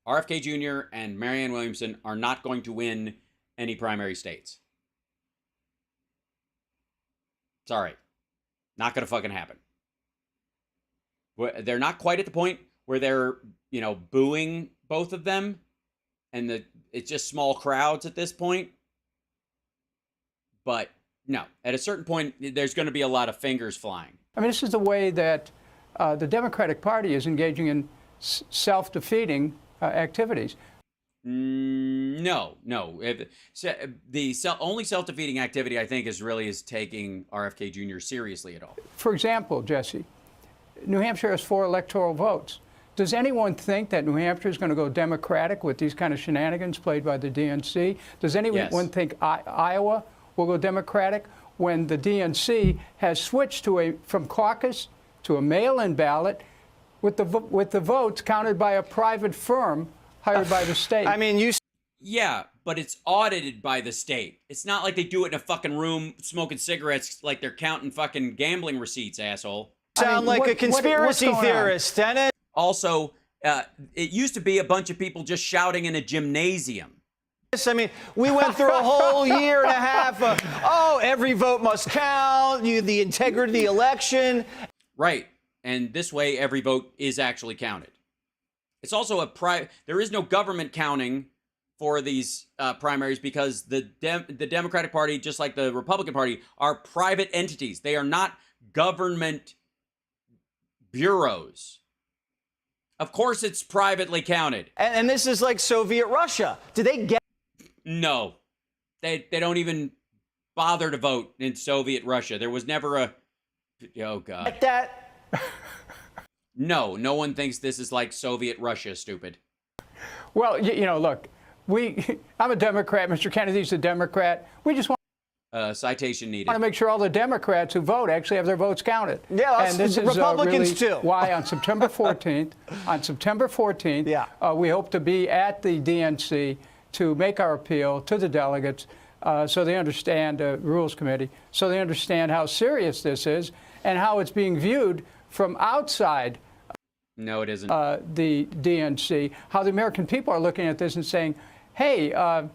S1: RFK Jr. and Marianne Williamson are not going to win any primary states. Sorry. Not going to fucking happen. They're not quite at the point where they're, booing both of them. And it's just small crowds at this point. But no, at a certain point, there's going to be a lot of fingers flying.
S15: I mean, this is the way that the Democratic Party is engaging in self-defeating activities.
S1: No. The only self-defeating activity, I think, is taking RFK Jr. seriously at all.
S15: For example, Jesse, New Hampshire has 4 electoral votes. Does anyone think that New Hampshire is going to go Democratic with these kind of shenanigans played by the DNC? Does anyone think Iowa will go Democratic when the DNC has switched from caucus to a mail-in ballot with the votes counted by a private firm hired by the state?
S11: I mean,
S1: Yeah, but it's audited by the state. It's not like they do it in a fucking room smoking cigarettes like they're counting fucking gambling receipts, asshole.
S11: Sound like a conspiracy theorist, Dennis.
S1: Also, it used to be a bunch of people just shouting in a gymnasium.
S11: I mean, we went through a whole year and a half of, every vote must count, the integrity of the election.
S1: Right. And this way, every vote is actually counted. It's also there is no government counting for these primaries because the Democratic Party, just like the Republican Party, are private entities. They are not government bureaus. Of course it's privately counted.
S11: And this is like Soviet Russia. Do they get...
S1: No. They don't even bother to vote in Soviet Russia. There was never a... Oh, God.
S11: Get that?
S1: No one thinks this is like Soviet Russia, stupid.
S15: Well, look, I'm a Democrat. Mr. Kennedy's a Democrat. We just want...
S1: Citation needed.
S15: Want to make sure all the Democrats who vote actually have their votes counted.
S11: Yeah,
S15: and this is
S11: Republicans
S15: really
S11: too.
S15: Why on September 14th, we hope to be at the DNC to make our appeal to the delegates so they understand, Rules Committee, so they understand how serious this is and how it's being viewed from outside.
S1: No, it isn't.
S15: The DNC, how the American people are looking at this and saying, hey,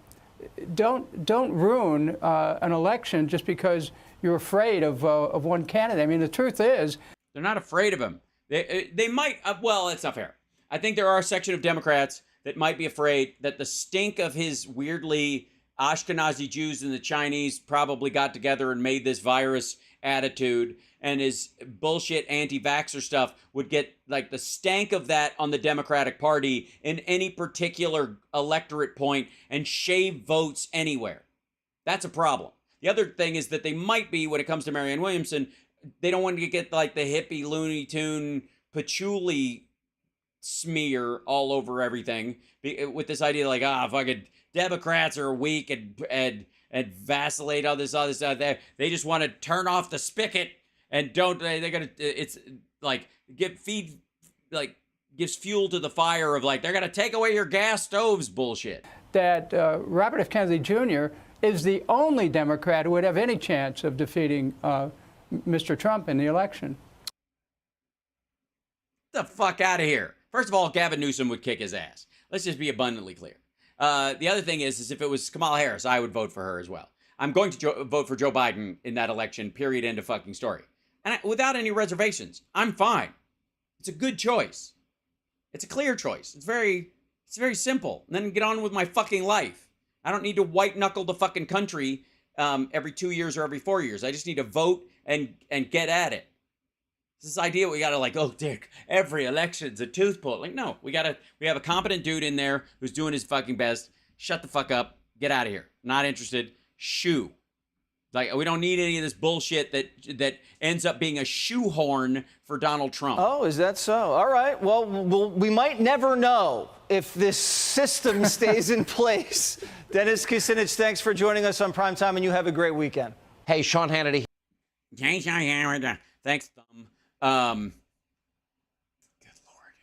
S15: don't ruin an election just because you're afraid of one candidate. I mean, the truth is,
S1: they're not afraid of him. They might. Well, that's not fair. I think there are a section of Democrats that might be afraid that the stink of his weirdly Ashkenazi Jews and the Chinese probably got together and made this virus attitude, and his bullshit anti-vaxxer stuff would get like the stank of that on the Democratic Party in any particular electorate point and shave votes anywhere. That's a problem. The other thing is that they might be, when it comes to Marianne Williamson, they don't want to get like the hippie Looney Tune patchouli smear all over everything with this idea like, fucking Democrats are weak and vacillate on this other stuff. They just want to turn off the spigot and they're gonna, it's like gives fuel to the fire of like, they're gonna take away your gas stoves bullshit.
S15: That Robert F. Kennedy Jr. is the only Democrat who would have any chance of defeating Mr. Trump in the election.
S1: Get the fuck out of here. First of all, Gavin Newsom would kick his ass. Let's just be abundantly clear. The other thing is if it was Kamala Harris, I would vote for her as well. I'm going to vote for Joe Biden in that election, period, end of fucking story. and without any reservations. I'm fine. It's a good choice. It's a clear choice. It's very simple. And then get on with my fucking life. I don't need to white knuckle the fucking country every 2 years or every 4 years. I just need to vote and get at it. This idea we gotta like, oh, Dick, every election's a tooth pull. Like, no, we have a competent dude in there who's doing his fucking best. Shut the fuck up. Get out of here. Not interested. Shoo. Like, we don't need any of this bullshit that ends up being a shoehorn for Donald Trump.
S11: Oh, is that so? All right. Well, we might never know if this system stays in place. Dennis Kucinich, thanks for joining us on Primetime, and you have a great weekend.
S16: Hey, Sean Hannity.
S1: Thanks, Thumb. Good Lord.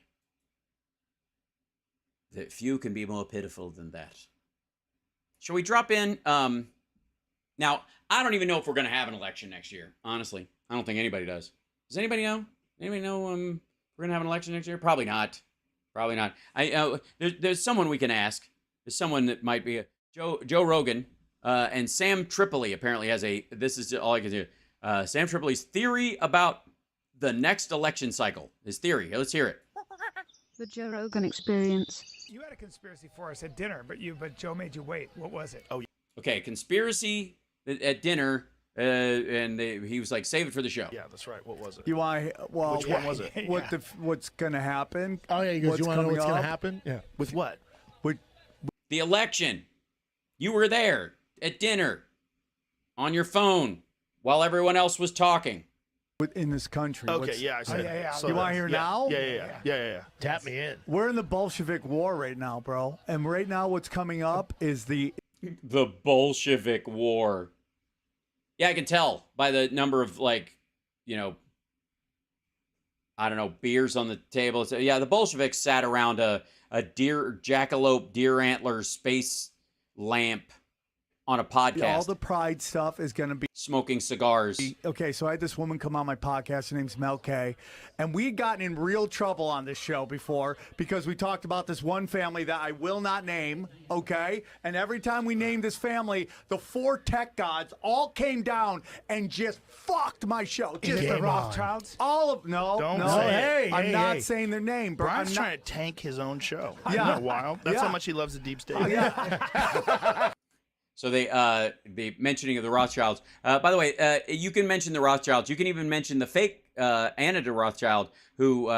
S1: That few can be more pitiful than that. Shall we drop in? Now, I don't even know if we're going to have an election next year. Honestly, I don't think anybody does. Does anybody know? Anybody know we're going to have an election next year? Probably not. Probably not. There's someone we can ask. There's someone that might be Joe Rogan and Sam Tripoli apparently has a. This is all I can do. Sam Tripoli's theory about the next election cycle. His theory. Let's hear it.
S17: The Joe Rogan Experience.
S18: You had a conspiracy for us at dinner, but Joe made you wait. What was it?
S1: Oh, yeah. Okay, conspiracy at dinner, and he was like, "Save it for the show."
S19: Yeah, that's right. What was it?
S20: You want? Well,
S19: which one was it?
S20: What's gonna happen?
S19: Oh yeah, you want to know what's gonna happen? Yeah. With what?
S20: With
S1: the election. You were there at dinner, on your phone, while everyone else was talking.
S20: In this country.
S19: Okay, yeah, I said.
S20: You want to hear now?
S19: Yeah. Tap me in.
S20: We're in the Bolshevik War right now, bro. And right now, what's coming up is the
S1: Bolshevik War. Yeah, I can tell by the number of I don't know, beers on the table. So, yeah, the Bolsheviks sat around a jackalope deer antler space lamp on a podcast.
S20: All the pride stuff is going to be
S1: smoking cigars.
S20: Okay, so I had this woman come on my podcast. Her name's Mel K. And we had gotten in real trouble on this show before because we talked about this one family that I will not name, okay? And every time we named this family, the 4 tech gods all came down and just fucked my show.
S18: Is it the Rothschilds?
S20: All of no. I'm not saying their name, bro.
S19: Brian's trying to tank his own show.
S20: Yeah.
S19: Isn't that wild? That's how much he loves the deep state.
S1: So the mentioning of the Rothschilds. By the way, you can mention the Rothschilds. You can even mention the fake Anna de Rothschild, who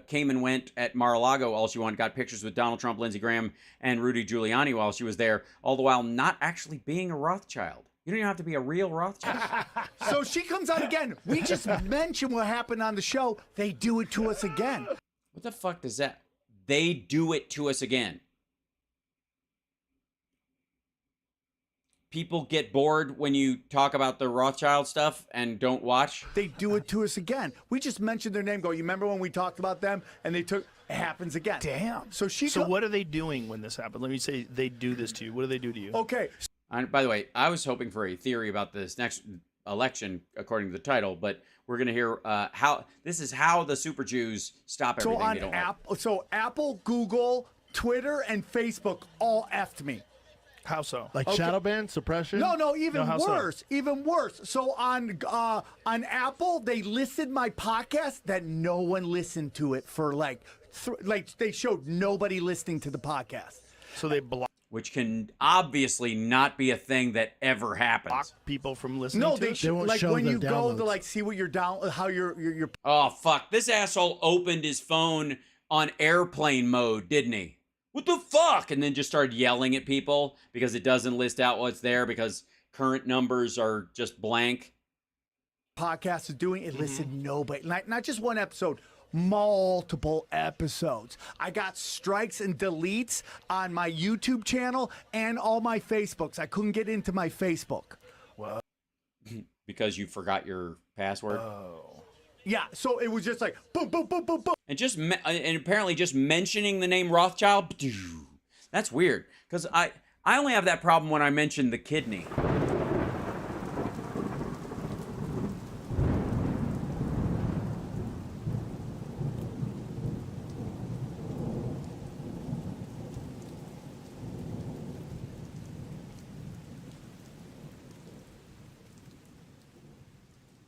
S1: came and went at Mar-a-Lago all she wanted, got pictures with Donald Trump, Lindsey Graham, and Rudy Giuliani while she was there, all the while not actually being a Rothschild. You don't even have to be a real Rothschild.
S20: So she comes out again. We just mentioned what happened on the show. They do it to us again.
S1: What the fuck does that? They do it to us again. People get bored when you talk about the Rothschild stuff and don't watch.
S20: They do it to us again. We just mentioned their name. You remember when we talked about them and they took, it happens again.
S19: Damn. So what are they doing when this happens? Let me say they do this to you. What do they do to you?
S20: Okay.
S1: By the way, I was hoping for a theory about this next election, according to the title, but we're going to hear how the Super Jews stop everything they don't like.
S20: So Apple, Google, Twitter, and Facebook all effed me.
S19: How so?
S21: Like shadow ban, suppression?
S20: No, even worse. Even worse. So on Apple, they listed my podcast that no one listened to it for they showed nobody listening to the podcast.
S19: So they block.
S1: Which can obviously not be a thing that ever happens.
S19: Block people from listening.
S20: No,
S19: to it?
S20: they like when you go to see what you're down, how you're.
S1: Oh fuck! This asshole opened his phone on airplane mode, didn't he? What the fuck? And then just started yelling at people because it doesn't list out what's there because current numbers are just blank.
S20: Podcast is doing it listed nobody, not just one episode, multiple episodes. I got strikes and deletes on my YouTube channel and all my Facebooks. I couldn't get into my Facebook.
S19: Well,
S1: because you forgot your password.
S19: Oh.
S20: Yeah, so it was just like boom, boom, boom, boom, boom.
S1: And and apparently just mentioning the name Rothschild, that's weird. Because I only have that problem when I mention the kidney.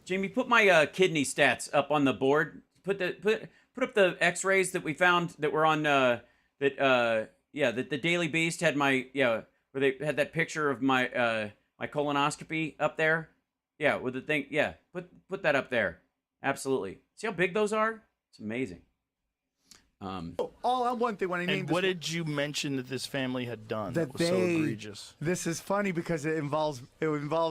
S1: Jamie, put my kidney stats up on the board. Put up the X-rays that we found that were on that the Daily Beast had my where they had that picture of my my colonoscopy up there. Yeah, with the thing. Yeah, put that up there. Absolutely. See how big those are? It's amazing.
S20: All on one thing when I named
S19: and what did you mention that this family had done that was so egregious?
S20: This is funny because it involves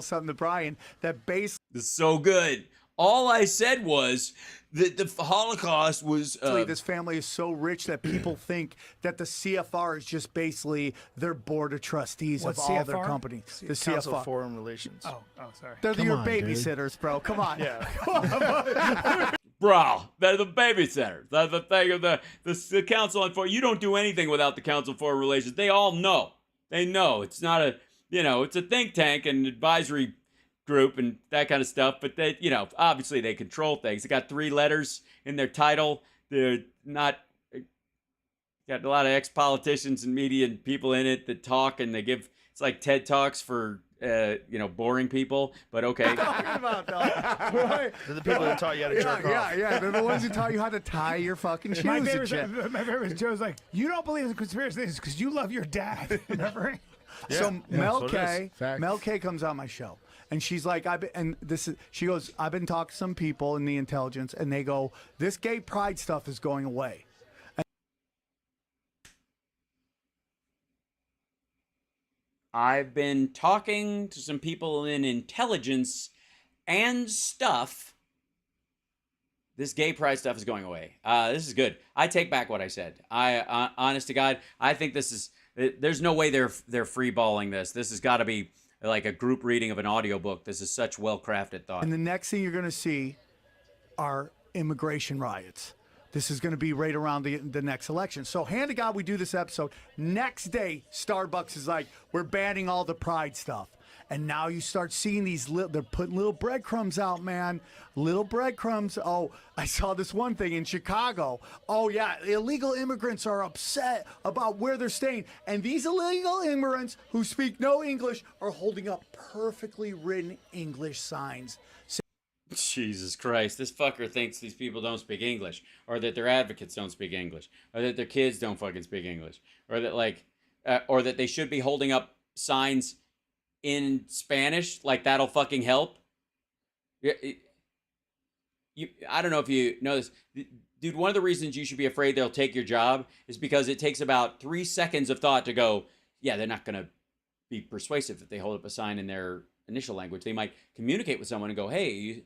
S20: something to Brian that basically.
S1: This is so good. All I said was that the Holocaust was.
S20: This family is so rich that people think that the CFR is just basically their board of trustees of all their companies. The
S19: Council
S20: CFR.
S19: of Foreign Relations.
S18: Oh, sorry.
S20: They're your babysitters, bro. Come on.
S19: Yeah.
S1: Bro, they're the babysitters. They're the thing of the Council on Foreign. You don't do anything without the Council on Foreign Relations. They all know. They know. It's not a, it's a think tank and advisory group and that kind of stuff. But they, obviously they control things. They got 3 letters in their title. They're not, got a lot of ex-politicians and media and people in it that talk and they give, it's like TED Talks for, boring people, but okay.
S20: What are you talking about, though? Right?
S19: They're the people that taught you how to jerk off.
S20: Yeah. They're the ones who taught you how to tie your fucking shoes.
S18: My favorite is Joe's like, you don't believe in conspiracy theories because you love your dad. Remember?
S20: Yeah. So Mel K comes on my show. And she's like, she goes, I've been talking to some people in the intelligence, and they go, this gay pride stuff is going away.
S1: I've been talking to some people in intelligence and stuff. This gay pride stuff is going away. This is good. I take back what I said. Honest to God, I think this is. There's no way they're freeballing this. This has got to be like a group reading of an audiobook. This is such well-crafted thought.
S20: And the next thing you're going to see are immigration riots. This is going to be right around the next election. So, hand to God, we do this episode. Next day, Starbucks is like, we're banning all the pride stuff. And now you start seeing these, they're putting little breadcrumbs out, man. Little breadcrumbs. Oh, I saw this one thing in Chicago. Oh, yeah, illegal immigrants are upset about where they're staying. And these illegal immigrants who speak no English are holding up perfectly written English signs.
S1: Jesus Christ, this fucker thinks these people don't speak English, or that their advocates don't speak English, or that their kids don't fucking speak English, or that or that they should be holding up signs in Spanish, like that'll fucking help. I don't know if you know this, dude. One of the reasons you should be afraid they'll take your job is because it takes about 3 seconds of thought to go, yeah, they're not gonna be persuasive if they hold up a sign in their initial language. They might communicate with someone and go, hey, you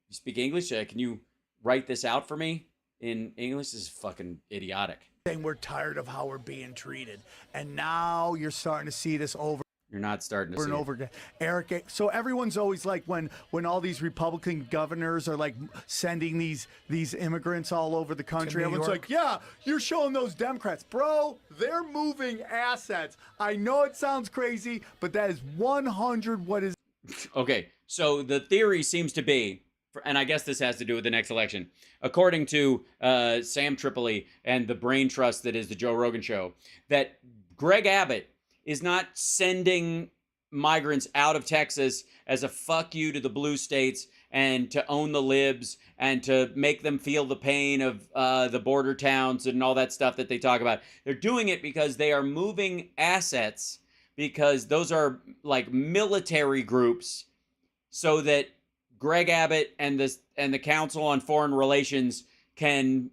S1: speak English? Can you write this out for me in English? This is fucking idiotic.
S20: Saying we're tired of how we're being treated. And now you're starting to see this over.
S1: You're not starting to see
S20: and over again. Eric, so everyone's always like when all these Republican governors are like sending these immigrants all over the country, everyone's like, yeah, you're showing those Democrats. Bro, they're moving assets. I know it sounds crazy, but that is 100 what is.
S1: Okay, so the theory seems to be, and I guess this has to do with the next election, according to Sam Tripoli and the brain trust that is the Joe Rogan Show, that Greg Abbott is not sending migrants out of Texas as a fuck you to the blue states and to own the libs and to make them feel the pain of the border towns and all that stuff that they talk about. They're doing it because they are moving assets, because those are like military groups, so that Greg Abbott and the Council on Foreign Relations can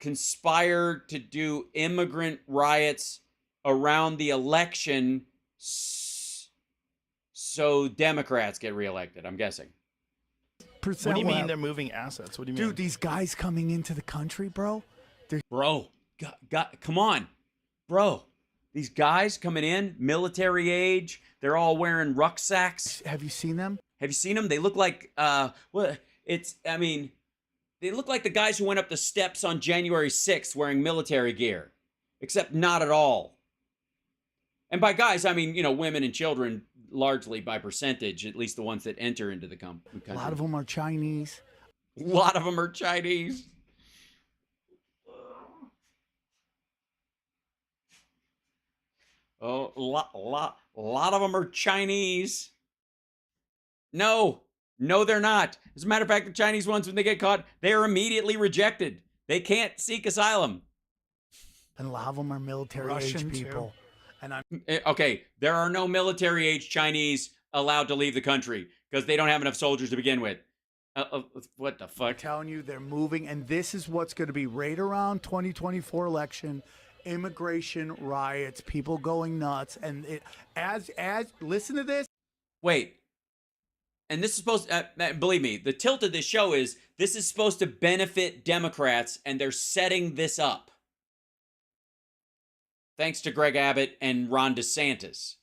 S1: conspire to do immigrant riots around the election so Democrats get reelected, I'm guessing.
S19: What do you mean they're moving assets? What do you mean?
S20: Dude, these guys coming into the country, bro.
S1: Bro, come on. Bro, these guys coming in, military age, they're all wearing rucksacks.
S20: Have you seen them?
S1: Have you seen them? They look like, they look like the guys who went up the steps on January 6th wearing military gear, except not at all. And by guys, I mean, women and children, largely by percentage, at least the ones that enter into the country.
S20: A lot of them are Chinese.
S1: A lot of them are Chinese. Oh, a lot of them are Chinese. No, they're not. As a matter of fact, the Chinese ones, when they get caught, they are immediately rejected. They can't seek asylum.
S20: And a lot of them are military-age people. And I'm
S1: okay. There are no military-age Chinese allowed to leave the country because they don't have enough soldiers to begin with. What the fuck?
S20: I'm telling you, they're moving, and this is what's going to be right around 2024 election. Immigration riots, people going nuts, and as listen to this.
S1: Wait, and this is supposed believe me, the tilt of this show is this is supposed to benefit Democrats, and they're setting this up. Thanks to Greg Abbott and Ron DeSantis.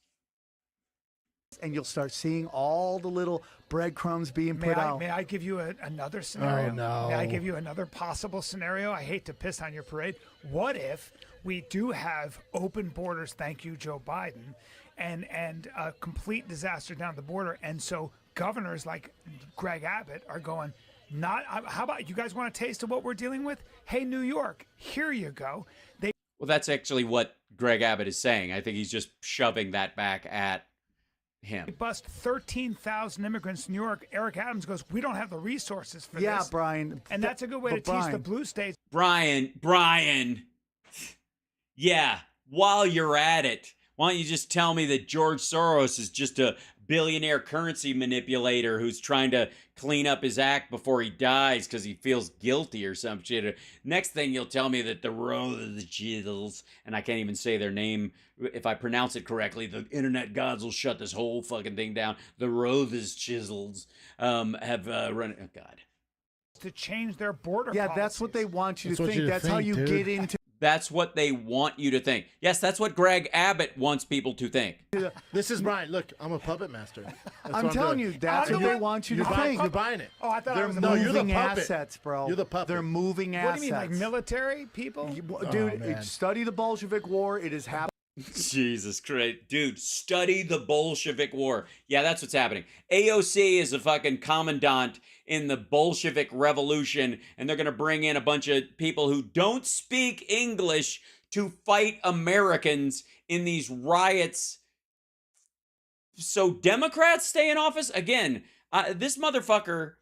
S20: And you'll start seeing all the little breadcrumbs being put out.
S18: May I give you another scenario?
S20: Oh, no.
S18: May I give you another possible scenario? I hate to piss on your parade. What if we do have open borders, thank you, Joe Biden, and a complete disaster down the border, and so governors like Greg Abbott are going, how about you guys want a taste of what we're dealing with? Hey, New York, here you go.
S1: Well, that's actually what Greg Abbott is saying. I think he's just shoving that back at him.
S18: They bust 13,000 immigrants in New York. Eric Adams goes, we don't have the resources for this.
S20: Yeah, Brian.
S18: And that's a good way to teach the blue states.
S1: Brian. Yeah, while you're at it, why don't you just tell me that George Soros is just a billionaire currency manipulator who's trying to clean up his act before he dies because he feels guilty or some shit. Next thing you'll tell me that the Realz, and I can't even say their name if I pronounce it correctly, the internet gods will shut this whole fucking thing down. The Realz have run, oh God.
S18: To change their border
S20: Yeah,
S18: policies.
S20: that's what they want you to think. That's how you get into.
S1: That's what they want you to think. Yes, that's what Greg Abbott wants people to think.
S16: This is Brian. Look, I'm a puppet master.
S20: I'm telling you, that's what they want you to think.
S16: You're buying it.
S18: Oh, I thought
S20: they're
S18: I was
S20: moving assets, bro.
S16: You're the puppet.
S20: They're moving assets.
S18: What do you mean, like military people?
S20: Dude, study the Bolshevik War. It is happening.
S1: Jesus Christ. Dude, study the Bolshevik War. Yeah, that's what's happening. AOC is a fucking commandant in the Bolshevik Revolution, and they're going to bring in a bunch of people who don't speak English to fight Americans in these riots. So Democrats stay in office? Again, this motherfucker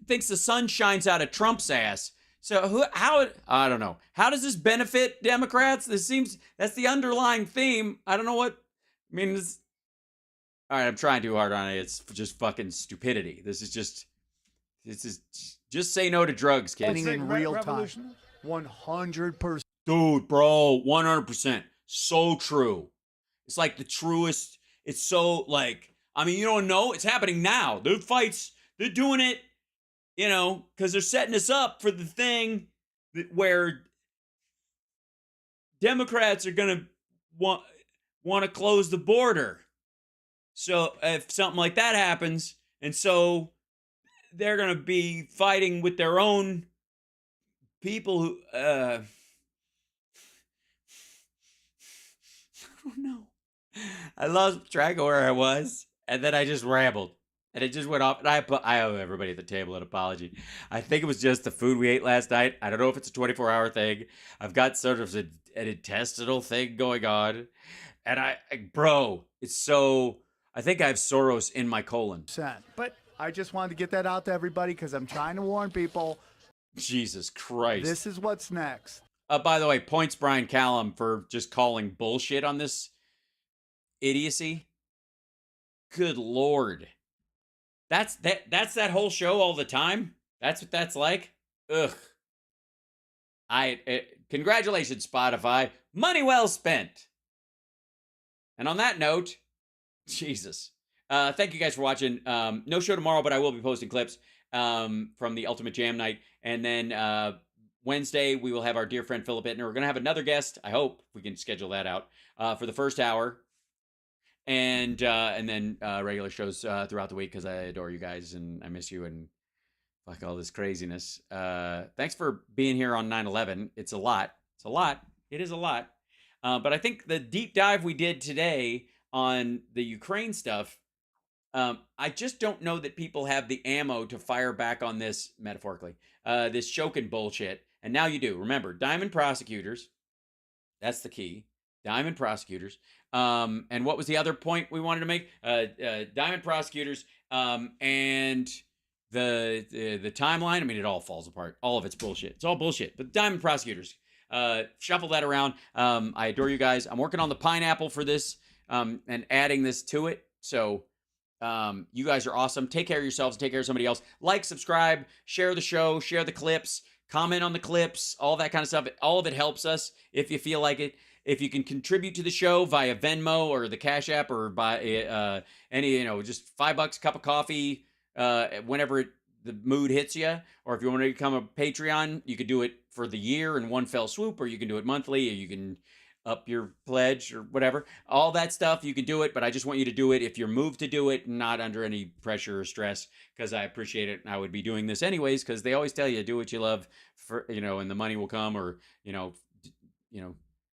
S1: thinks the sun shines out of Trump's ass. So how, I don't know. How does this benefit Democrats? That's the underlying theme. I don't know what, I mean, all right, I'm trying too hard on it. It's just fucking stupidity. This is just say no to drugs, kids.
S20: In real time. 100%.
S1: Dude, bro, 100%. So true. It's like the truest. It's so like, I mean, you don't know. It's happening now. The fights, they're doing it. You know, because they're setting us up for the thing where Democrats are going to want to close the border. So if something like that happens, and so they're going to be fighting with their own people who, I don't know. I lost track of where I was, and then I just rambled. And it just went off, and I owe everybody at the table an apology. I think it was just the food we ate last night. I don't know if it's a 24-hour thing. I've got sort of an intestinal thing going on. And bro, it's so, I think I have Soros in my colon.
S20: But I just wanted to get that out to everybody because I'm trying to warn people.
S1: Jesus Christ.
S20: This is what's next.
S1: By the way, points Brian Callum for just calling bullshit on this idiocy. Good Lord. That's that whole show all the time? That's what that's like? Ugh. Congratulations, Spotify. Money well spent. And on that note, Jesus. Thank you guys for watching. No show tomorrow, but I will be posting clips from the Ultimate Jam Night. And then Wednesday, we will have our dear friend Philip Ittner. We're going to have another guest. I hope we can schedule that out for the first hour. And then regular shows throughout the week because I adore you guys and I miss you and fuck all this craziness. Thanks for being here on 9/11. It's a lot. It's a lot. It is a lot. But I think the deep dive we did today on the Ukraine stuff, I just don't know that people have the ammo to fire back on this, metaphorically, this Shokin bullshit. And now you do. Remember, diamond prosecutors. That's the key. Diamond prosecutors. And what was the other point we wanted to make? Diamond prosecutors and the timeline. I mean, it all falls apart. All of it's bullshit. It's all bullshit. But diamond prosecutors, shuffle that around. I adore you guys. I'm working on the pineapple for this and adding this to it. So you guys are awesome. Take care of yourselves. Take care of somebody else. Like, subscribe, share the show, share the clips, comment on the clips, all that kind of stuff. All of it helps us if you feel like it. If you can contribute to the show via Venmo or the Cash App or by any, just $5, cup of coffee, whenever the mood hits you, or if you want to become a Patreon, you could do it for the year in one fell swoop, or you can do it monthly, or you can up your pledge or whatever. All that stuff, you can do it, but I just want you to do it if you're moved to do it, not under any pressure or stress, because I appreciate it. And I would be doing this anyways, because they always tell you, do what you love, for and the money will come, or,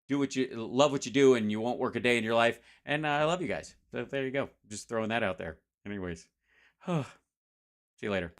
S1: do what you love what you do, and you won't work a day in your life. And I love you guys. So there you go. Just throwing that out there. Anyways. See you later.